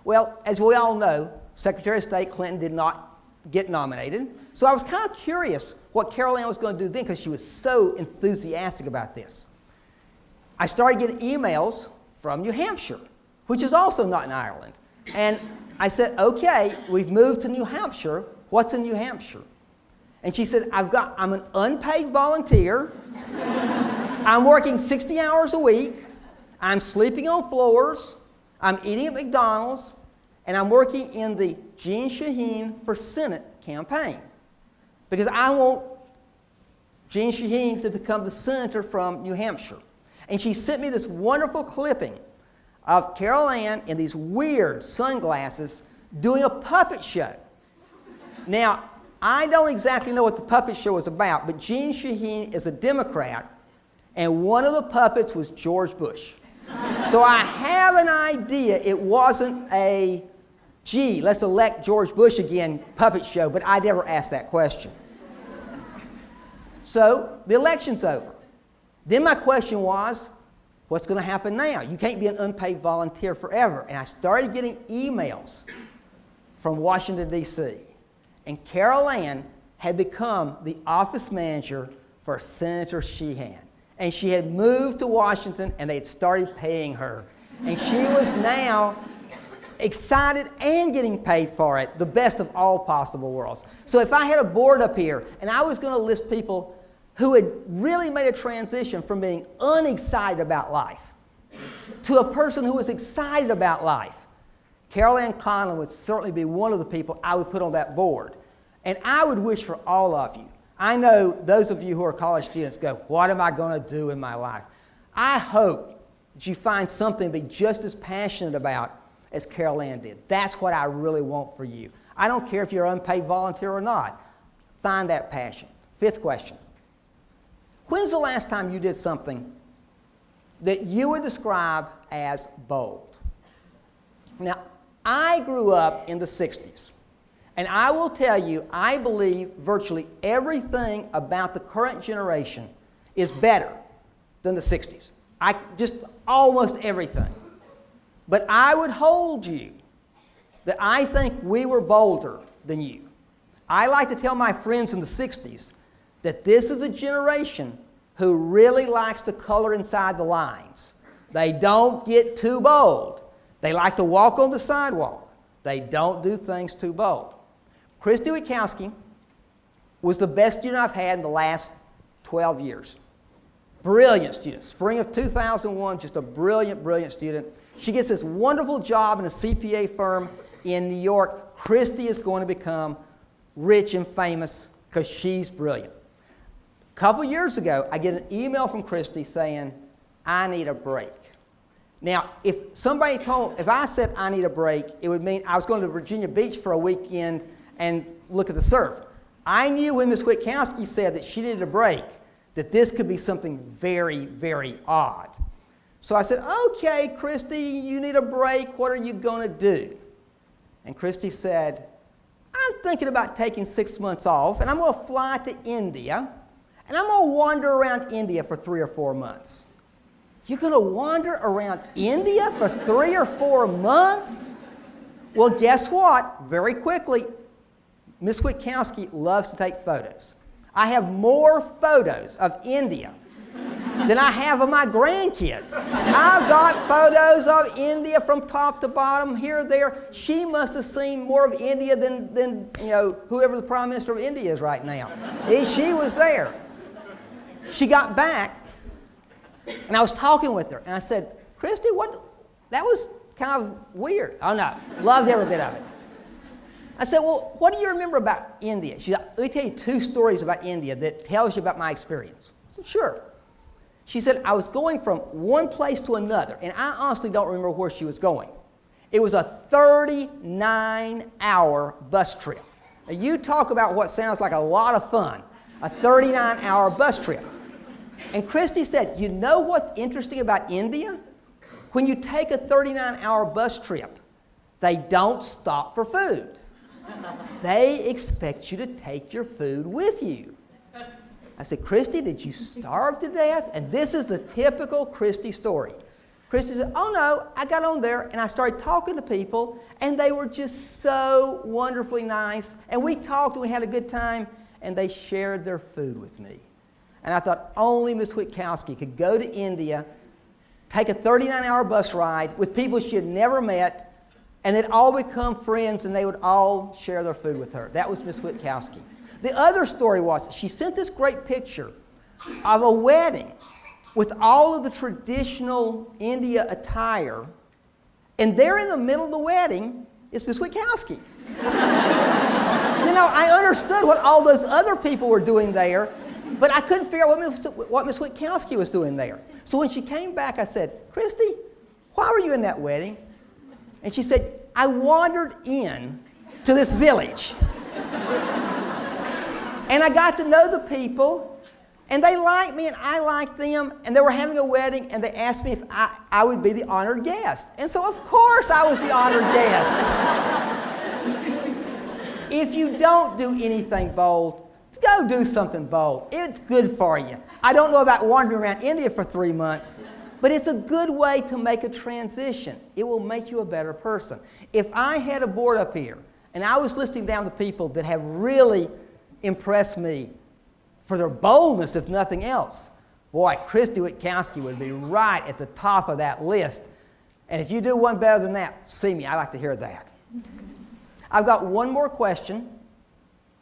Well, as we all know, Secretary of State Clinton did not get nominated. So I was kind of curious what Carol Ann was going to do then because she was so enthusiastic about this. I started getting emails from New Hampshire, which is also not in Ireland. And I said, okay, we've moved to New Hampshire. What's in New Hampshire? And she said, I'm an unpaid volunteer. I'm working 60 hours a week. I'm sleeping on floors. I'm eating at McDonald's. And I'm working in the Jeanne Shaheen for Senate campaign. Because I want Jeanne Shaheen to become the senator from New Hampshire. And she sent me this wonderful clipping of Carol Ann in these weird sunglasses doing a puppet show. Now, I don't exactly know what the puppet show was about, but Jeanne Shaheen is a Democrat, and one of the puppets was George Bush. So I have an idea it wasn't a, gee, let's elect George Bush again puppet show, but I never asked that question. So the election's over. Then my question was, what's going to happen now? You can't be an unpaid volunteer forever. And I started getting emails from Washington, D.C. And Carol Ann had become the office manager for Senator Sheehan. And she had moved to Washington, and they had started paying her. And she was now excited and getting paid for it, the best of all possible worlds. So if I had a board up here, and I was going to list people who had really made a transition from being unexcited about life to a person who was excited about life, Carol Ann Conlon would certainly be one of the people I would put on that board. And I would wish for all of you, I know those of you who are college students go, what am I going to do in my life? I hope that you find something to be just as passionate about as Carol Ann did. That's what I really want for you. I don't care if you're an unpaid volunteer or not. Find that passion. Fifth question. When's the last time you did something that you would describe as bold? Now, I grew up in the 60s, and I will tell you, I believe virtually everything about the current generation is better than the 60s. Just almost everything. But I would hold you that I think we were bolder than you. I like to tell my friends in the 60s that this is a generation who really likes to color inside the lines. They don't get too bold. They like to walk on the sidewalk. They don't do things too bold. Christie Witkowski was the best student I've had in the last 12 years. Brilliant student. Spring of 2001, just a brilliant, brilliant student. She gets this wonderful job in a CPA firm in New York. Christie is going to become rich and famous because she's brilliant. A couple years ago, I get an email from Christie saying, I need a break. Now, if I said I need a break, it would mean I was going to Virginia Beach for a weekend and look at the surf. I knew when Ms. Witkowski said that she needed a break, that this could be something very, very odd. So I said, okay, Christie, you need a break. What are you going to do? And Christie said, I'm thinking about taking 6 months off, and I'm going to fly to India, and I'm going to wander around India for 3 or 4 months. You're going to wander around India for 3 or 4 months? Well, guess what? Very quickly, Ms. Witkowski loves to take photos. I have more photos of India than I have of my grandkids. I've got photos of India from top to bottom, here, there. She must have seen more of India than whoever the Prime Minister of India is right now. She was there. She got back, and I was talking with her, and I said, Christie, that was kind of weird. Oh, no, loved every bit of it. I said, well, what do you remember about India? She said, let me tell you 2 stories about India that tells you about my experience. I said, sure. She said, I was going from one place to another, and I honestly don't remember where she was going. It was a 39-hour bus trip. Now, you talk about what sounds like a lot of fun, a 39-hour bus trip. And Christie said, you know what's interesting about India? When you take a 39-hour bus trip, they don't stop for food. They expect you to take your food with you. I said, Christie, did you starve to death? And this is the typical Christie story. Christie said, oh no, I got on there and I started talking to people and they were just so wonderfully nice. And we talked and we had a good time and they shared their food with me. And I thought only Miss Witkowski could go to India, take a 39-hour bus ride with people she had never met, and they'd all become friends and they would all share their food with her. That was Miss Witkowski. The other story was she sent this great picture of a wedding with all of the traditional India attire, and there in the middle of the wedding is Miss Witkowski. You know, I understood what all those other people were doing there, but I couldn't figure out what Miss Witkowski was doing there. So when she came back, I said, Christie, why were you in that wedding? And she said, I wandered in to this village. And I got to know the people, and they liked me, and I liked them, and they were having a wedding, and they asked me if I would be the honored guest. And so, of course, I was the honored guest. If you don't do anything bold, go do something bold. It's good for you. I don't know about wandering around India for 3 months, but it's a good way to make a transition. It will make you a better person. If I had a board up here, and I was listing down the people that have really impressed me for their boldness, if nothing else, boy, Christie Witkowski would be right at the top of that list. And if you do one better than that, see me. I'd like to hear that. I've got one more question.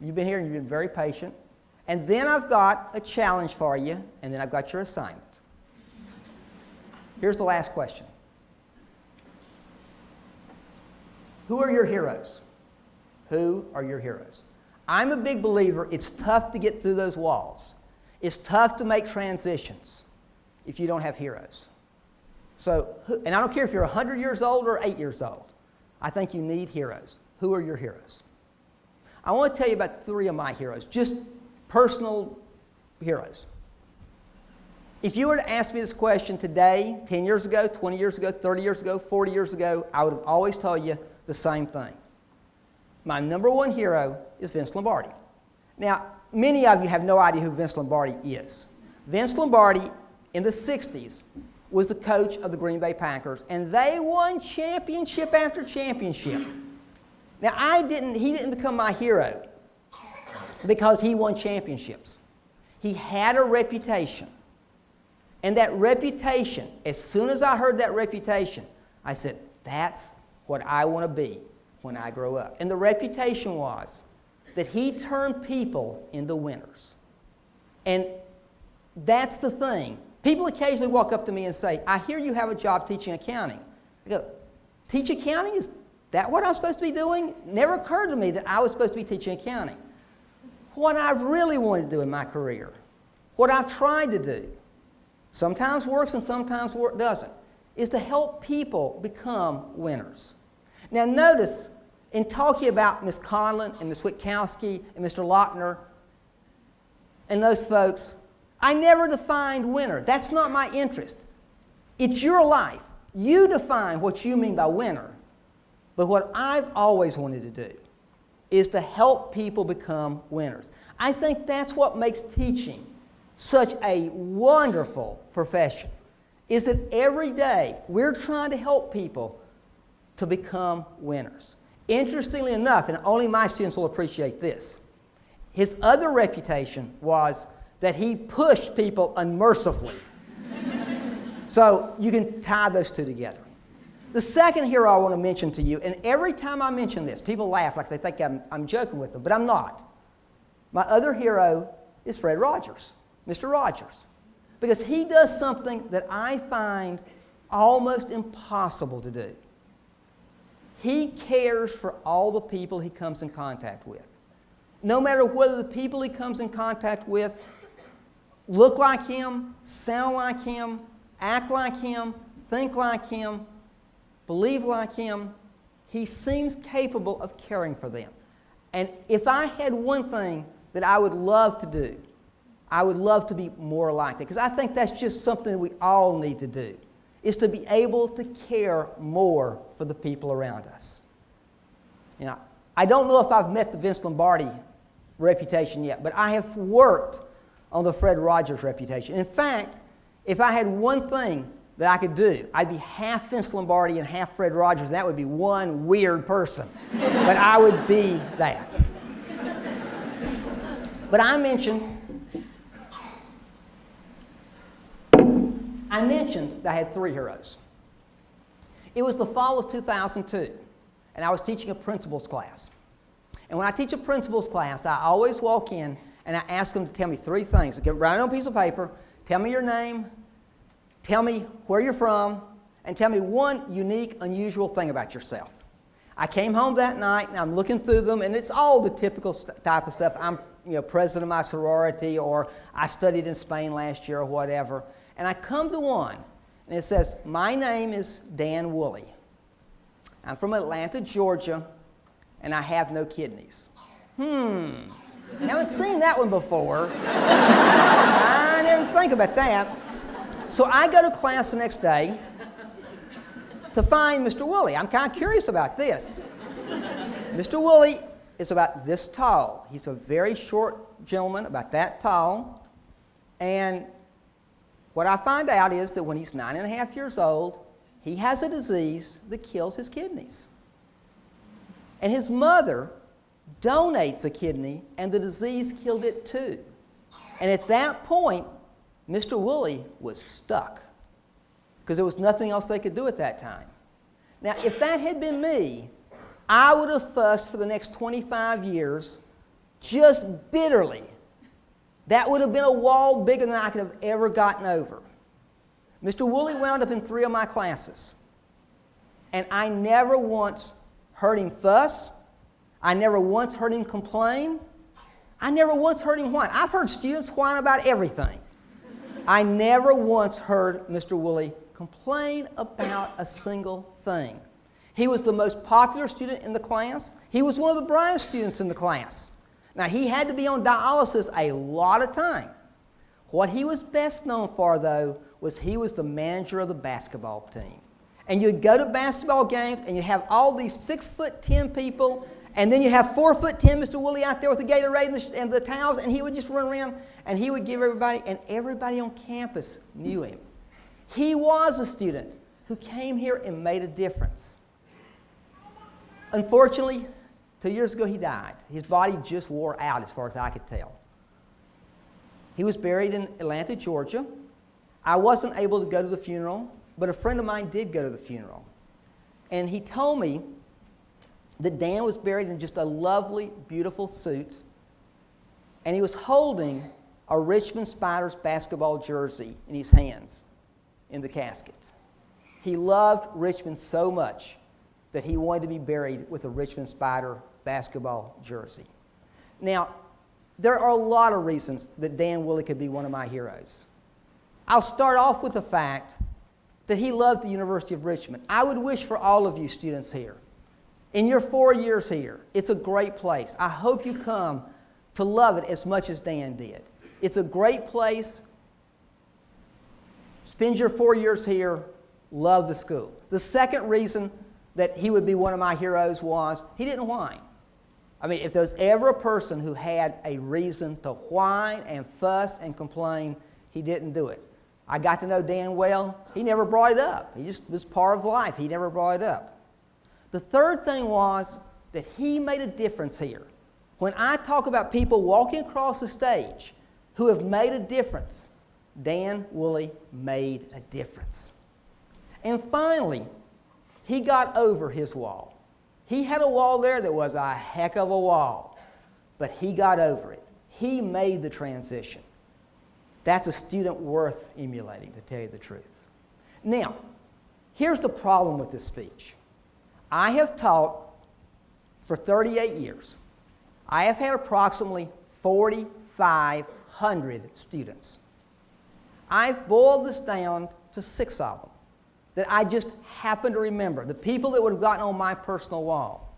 You've been here and you've been very patient. And then I've got a challenge for you, and then I've got your assignment. Here's the last question. Who are your heroes? Who are your heroes? I'm a big believer it's tough to get through those walls. It's tough to make transitions if you don't have heroes. So, and I don't care if you're 100 years old or 8 years old. I think you need heroes. Who are your heroes? I want to tell you about 3 of my heroes, just personal heroes. If you were to ask me this question today, 10 years ago, 20 years ago, 30 years ago, 40 years ago, I would have always told you the same thing. My number 1 hero is Vince Lombardi. Now, many of you have no idea who Vince Lombardi is. Vince Lombardi, in the 60s, was the coach of the Green Bay Packers, and they won championship after championship. Now, he didn't become my hero because he won championships. He had a reputation. And that reputation, as soon as I heard that reputation, I said, that's what I want to be when I grow up. And the reputation was that he turned people into winners. And that's the thing. People occasionally walk up to me and say, I hear you have a job teaching accounting. I go, teach accounting? Is that what I'm supposed to be doing? Never occurred to me that I was supposed to be teaching accounting. What I've really wanted to do in my career, what I've tried to do, sometimes works and sometimes doesn't, is to help people become winners. Now notice, in talking about Ms. Conlon and Ms. Witkowski and Mr. Lochner and those folks, I never defined winner. That's not my interest. It's your life. You define what you mean by winner. But what I've always wanted to do is to help people become winners. I think that's what makes teaching such a wonderful profession, is that every day we're trying to help people to become winners. Interestingly enough, and only my students will appreciate this, his other reputation was that he pushed people unmercifully. So you can tie those two together. The second hero I want to mention to you, and every time I mention this, people laugh like they think I'm joking with them, but I'm not. My other hero is Fred Rogers, Mr. Rogers, because he does something that I find almost impossible to do. He cares for all the people he comes in contact with. No matter whether the people he comes in contact with look like him, sound like him, act like him, think like him, believe like him, he seems capable of caring for them. And if I had one thing that I would love to do, I would love to be more like that, because I think that's just something we all need to do, is to be able to care more for the people around us. You know, I don't know if I've met the Vince Lombardi reputation yet, but I have worked on the Fred Rogers reputation. In fact, if I had one thing that I could do, I'd be half Vince Lombardi and half Fred Rogers, and that would be one weird person. But I would be that. But I mentioned that I had 3 heroes. It was the fall of 2002, and I was teaching a principles class. And when I teach a principles class, I always walk in and I ask them to tell me 3 things. Get write it on a piece of paper, tell me your name, tell me where you're from, and tell me one unique, unusual thing about yourself. I came home that night and I'm looking through them, and it's all the typical type of stuff. I'm president of my sorority, or I studied in Spain last year, or whatever. And I come to one, and it says, my name is Dan Woolley. I'm from Atlanta, Georgia, and I have no kidneys. Haven't seen that one before. I didn't think about that. So I go to class the next day to find Mr. Woolley. I'm kind of curious about this. Mr. Woolley is about this tall. He's a very short gentleman, about that tall. And what I find out is that when he's 9.5 years old, he has a disease that kills his kidneys. And his mother donates a kidney, and the disease killed it too. And at that point, Mr. Woolley was stuck, because there was nothing else they could do at that time. Now, if that had been me, I would have fussed for the next 25 years just bitterly. That would have been a wall bigger than I could have ever gotten over. Mr. Woolley wound up in 3 of my classes, and I never once heard him fuss. I never once heard him complain. I never once heard him whine. I've heard students whine about everything. I never once heard Mr. Woolley complain about a single thing. He was the most popular student in the class. He was one of the brightest students in the class. Now, he had to be on dialysis a lot of time. What he was best known for, though, was he was the manager of the basketball team. And you'd go to basketball games, and you'd have all these 6'10" people, and then you have 4'10" Mr. Woolley out there with the Gatorade and the towels, and he would just run around, and he would give everybody, and everybody on campus knew him. He was a student who came here and made a difference. Unfortunately, 2 years ago he died. His body just wore out as far as I could tell. He was buried in Atlanta, Georgia. I wasn't able to go to the funeral, but a friend of mine did go to the funeral. And he told me that Dan was buried in just a lovely, beautiful suit, and he was holding a Richmond Spiders basketball jersey in his hands in the casket. He loved Richmond so much that he wanted to be buried with a Richmond Spider basketball jersey. Now, there are a lot of reasons that Dan Woolley could be one of my heroes. I'll start off with the fact that he loved the University of Richmond. I would wish for all of you students here, in your 4 years here, it's a great place. I hope you come to love it as much as Dan did. It's a great place. Spend your 4 years here, love the school. The second reason that he would be one of my heroes was he didn't whine. I mean, if there was ever a person who had a reason to whine and fuss and complain, he didn't do it. I got to know Dan well. He never brought it up. He just was part of life. He never brought it up. The third thing was that he made a difference here. When I talk about people walking across the stage who have made a difference, Dan Woolley made a difference. And finally, he got over his wall. He had a wall there that was a heck of a wall, but he got over it. He made the transition. That's a student worth emulating, to tell you the truth. Now, here's the problem with this speech. I have taught for 38 years. I have had approximately 4,500 students. I've boiled this down to 6 of them that I just happen to remember, the people that would have gotten on my personal wall.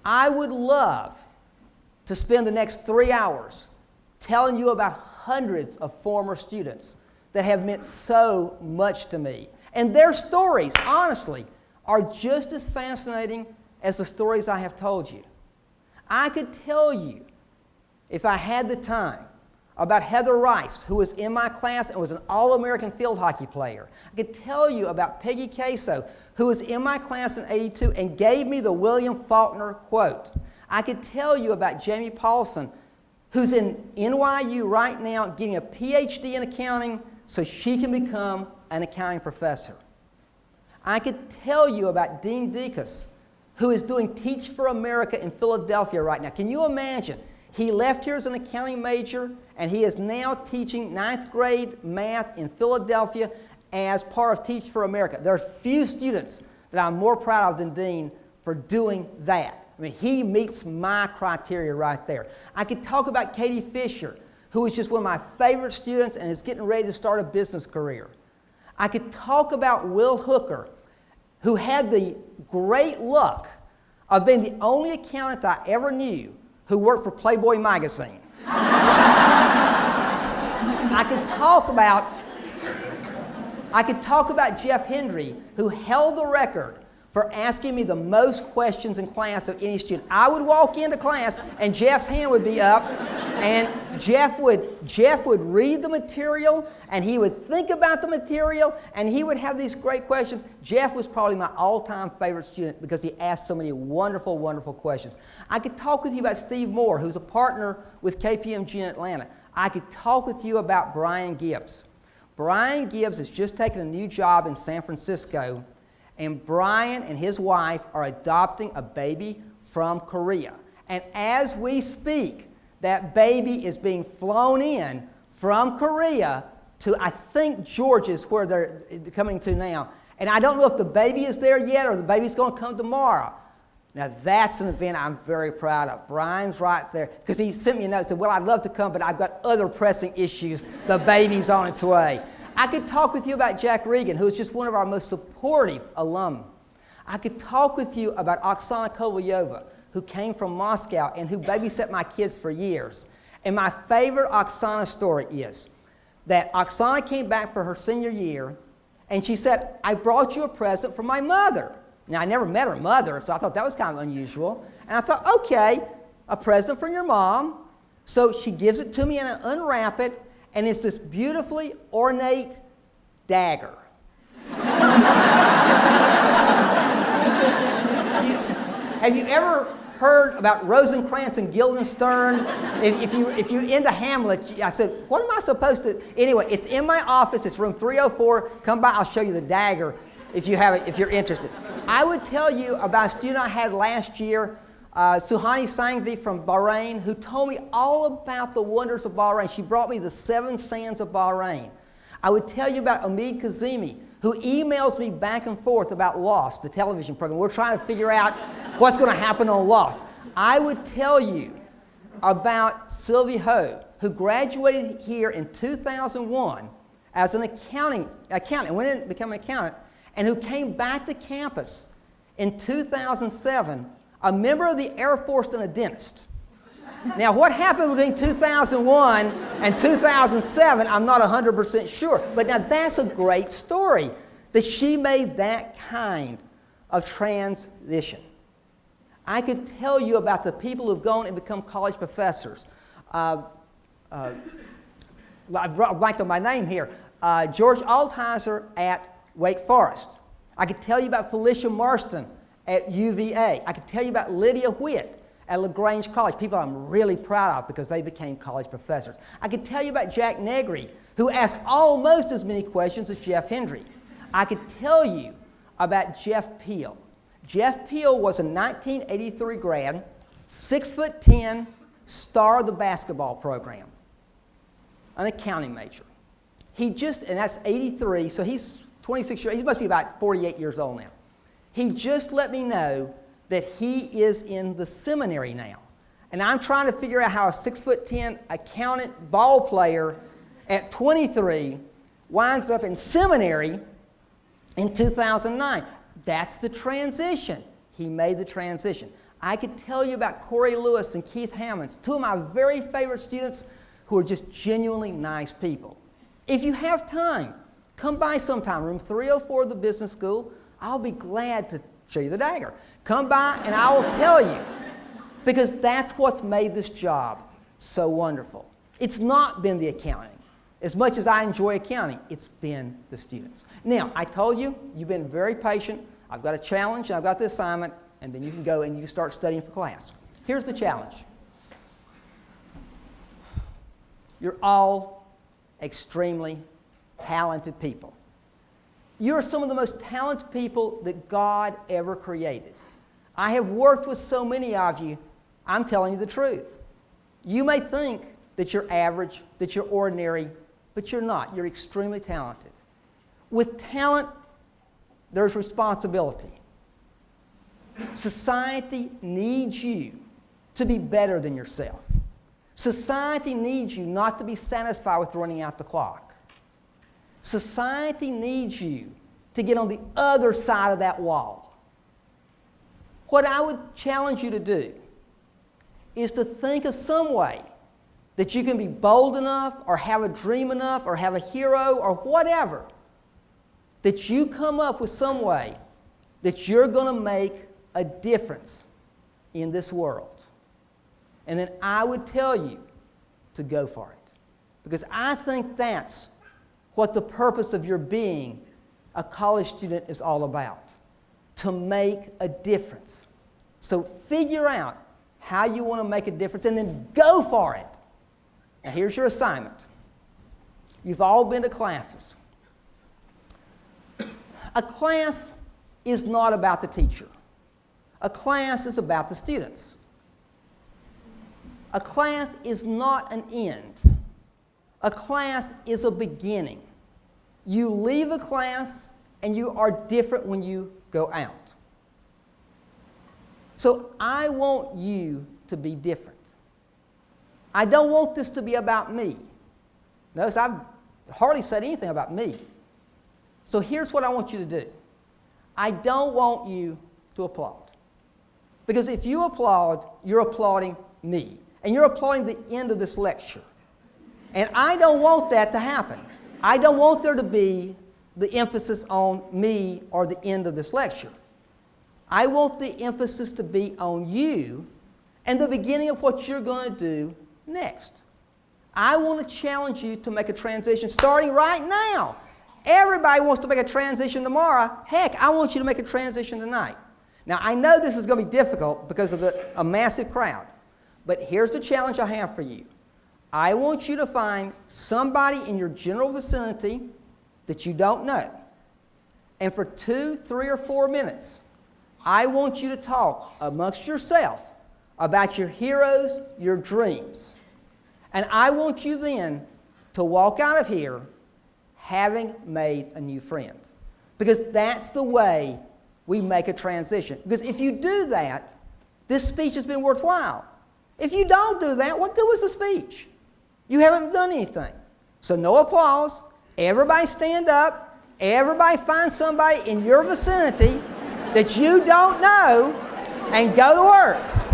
I would love to spend the next 3 hours telling you about hundreds of former students that have meant so much to me. And their stories, honestly, are just as fascinating as the stories I have told you. I could tell you, if I had the time, about Heather Rice, who was in my class and was an All-American field hockey player. I could tell you about Peggy Queso, who was in my class in '82 and gave me the William Faulkner quote. I could tell you about Jamie Paulson, who's in NYU right now getting a PhD in accounting so she can become an accounting professor. I could tell you about Dean Dekas, who is doing Teach for America in Philadelphia right now. Can you imagine? He left here as an accounting major, and he is now teaching 9th grade math in Philadelphia as part of Teach for America. There are few students that I'm more proud of than Dean for doing that. I mean, he meets my criteria right there. I could talk about Katie Fisher, who is just one of my favorite students and is getting ready to start a business career. I could talk about Will Hooker, who had the great luck of being the only accountant I ever knew who worked for Playboy magazine. I could talk about Jeff Hendry, who held the record for asking me the most questions in class of any student. I would walk into class and Jeff's hand would be up, and Jeff would read the material, and he would think about the material, and he would have these great questions. Jeff was probably my all-time favorite student because he asked so many wonderful, wonderful questions. I could talk with you about Steve Moore, who's a partner with KPMG in Atlanta. I could talk with you about Brian Gibbs. Brian Gibbs has just taken a new job in San Francisco, and Brian and his wife are adopting a baby from Korea. And as we speak, that baby is being flown in from Korea to, I think, Georgia's where they're coming to now. And I don't know if the baby is there yet or the baby's going to come tomorrow. Now, that's an event I'm very proud of. Brian's right there, because he sent me a note and said, well, I'd love to come, but I've got other pressing issues. The baby's on its way. I could talk with you about Jack Regan, who is just one of our most supportive alum. I could talk with you about Oksana Kovalyova, who came from Moscow and who babysat my kids for years. And my favorite Oksana story is that Oksana came back for her senior year, and she said, I brought you a present from my mother. Now, I never met her mother, so I thought that was kind of unusual. And I thought, okay, a present from your mom. So she gives it to me, and I unwrap it, and it's this beautifully ornate dagger. Have you ever heard about Rosencrantz and Guildenstern? If you're into Hamlet, I said, what am I supposed to? Anyway, it's in my office. It's room 304. Come by, I'll show you the dagger if you have it, if you're interested. I would tell you about a student I had last year, Suhani Sangvi from Bahrain, who told me all about the wonders of Bahrain. She brought me the 7 sands of Bahrain. I would tell you about Omid Kazemi, who emails me back and forth about Lost, the television program. We're trying to figure out what's going to happen on Lost. I would tell you about Sylvie Ho, who graduated here in 2001 as an accountant, went in to become an accountant, and who came back to campus in 2007, a member of the Air Force and a dentist. Now, what happened between 2001 and 2007, I'm not 100% sure. But now that's a great story, that she made that kind of transition. I could tell you about the people who've gone and become college professors. I blanked on my name here. George Altizer at Wake Forest. I could tell you about Felicia Marston at UVA. I could tell you about Lydia Whitt at LaGrange College, people I'm really proud of because they became college professors. I could tell you about Jack Negri, who asked almost as many questions as Jeff Hendry. I could tell you about Jeff Peel. Jeff Peel was a 1983 grad, 6'10", star of the basketball program, an accounting major. And that's 83, so he's 26 years, he must be about 48 years old now. He just let me know that he is in the seminary now. And I'm trying to figure out how a 6'10" accountant ball player at 23 winds up in seminary in 2009. That's the transition. He made the transition. I could tell you about Corey Lewis and Keith Hammonds, two of my very favorite students who are just genuinely nice people. If you have time, come by sometime, room 304 of the business school. I'll be glad to show you the dagger. Come by and I will tell you, because that's what's made this job so wonderful. It's not been the accounting. As much as I enjoy accounting, it's been the students. Now, I told you, you've been very patient. I've got a challenge, and I've got the assignment, and then you can go and you can start studying for class. Here's the challenge. You're all extremely talented people. You're some of the most talented people that God ever created. I have worked with so many of you, I'm telling you the truth. You may think that you're average, that you're ordinary, but you're not. You're extremely talented. With talent, there's responsibility. Society needs you to be better than yourself. Society needs you not to be satisfied with running out the clock. Society needs you to get on the other side of that wall. What I would challenge you to do is to think of some way that you can be bold enough or have a dream enough or have a hero or whatever, that you come up with some way that you're going to make a difference in this world. And then I would tell you to go for it. Because I think that's what the purpose of your being a college student is all about, to make a difference. So figure out how you want to make a difference and then go for it. Now here's your assignment. You've all been to classes. A class is not about the teacher. A class is about the students. A class is not an end. A class is a beginning. You leave a class and you are different when you go out. So I want you to be different. I don't want this to be about me. Notice I've hardly said anything about me. So here's what I want you to do. I don't want you to applaud. Because if you applaud, you're applauding me. And you're applauding the end of this lecture. And I don't want that to happen. I don't want there to be the emphasis on me or the end of this lecture. I want the emphasis to be on you and the beginning of what you're going to do next. I want to challenge you to make a transition starting right now. Everybody wants to make a transition tomorrow. Heck, I want you to make a transition tonight. Now, I know this is going to be difficult because of a massive crowd. But here's the challenge I have for you. I want you to find somebody in your general vicinity that you don't know. And for 2, 3, or 4 minutes, I want you to talk amongst yourself about your heroes, your dreams. And I want you then to walk out of here having made a new friend. Because that's the way we make a transition. Because if you do that, this speech has been worthwhile. If you don't do that, what good was the speech? You haven't done anything. So no applause. Everybody stand up. Everybody find somebody in your vicinity that you don't know and go to work.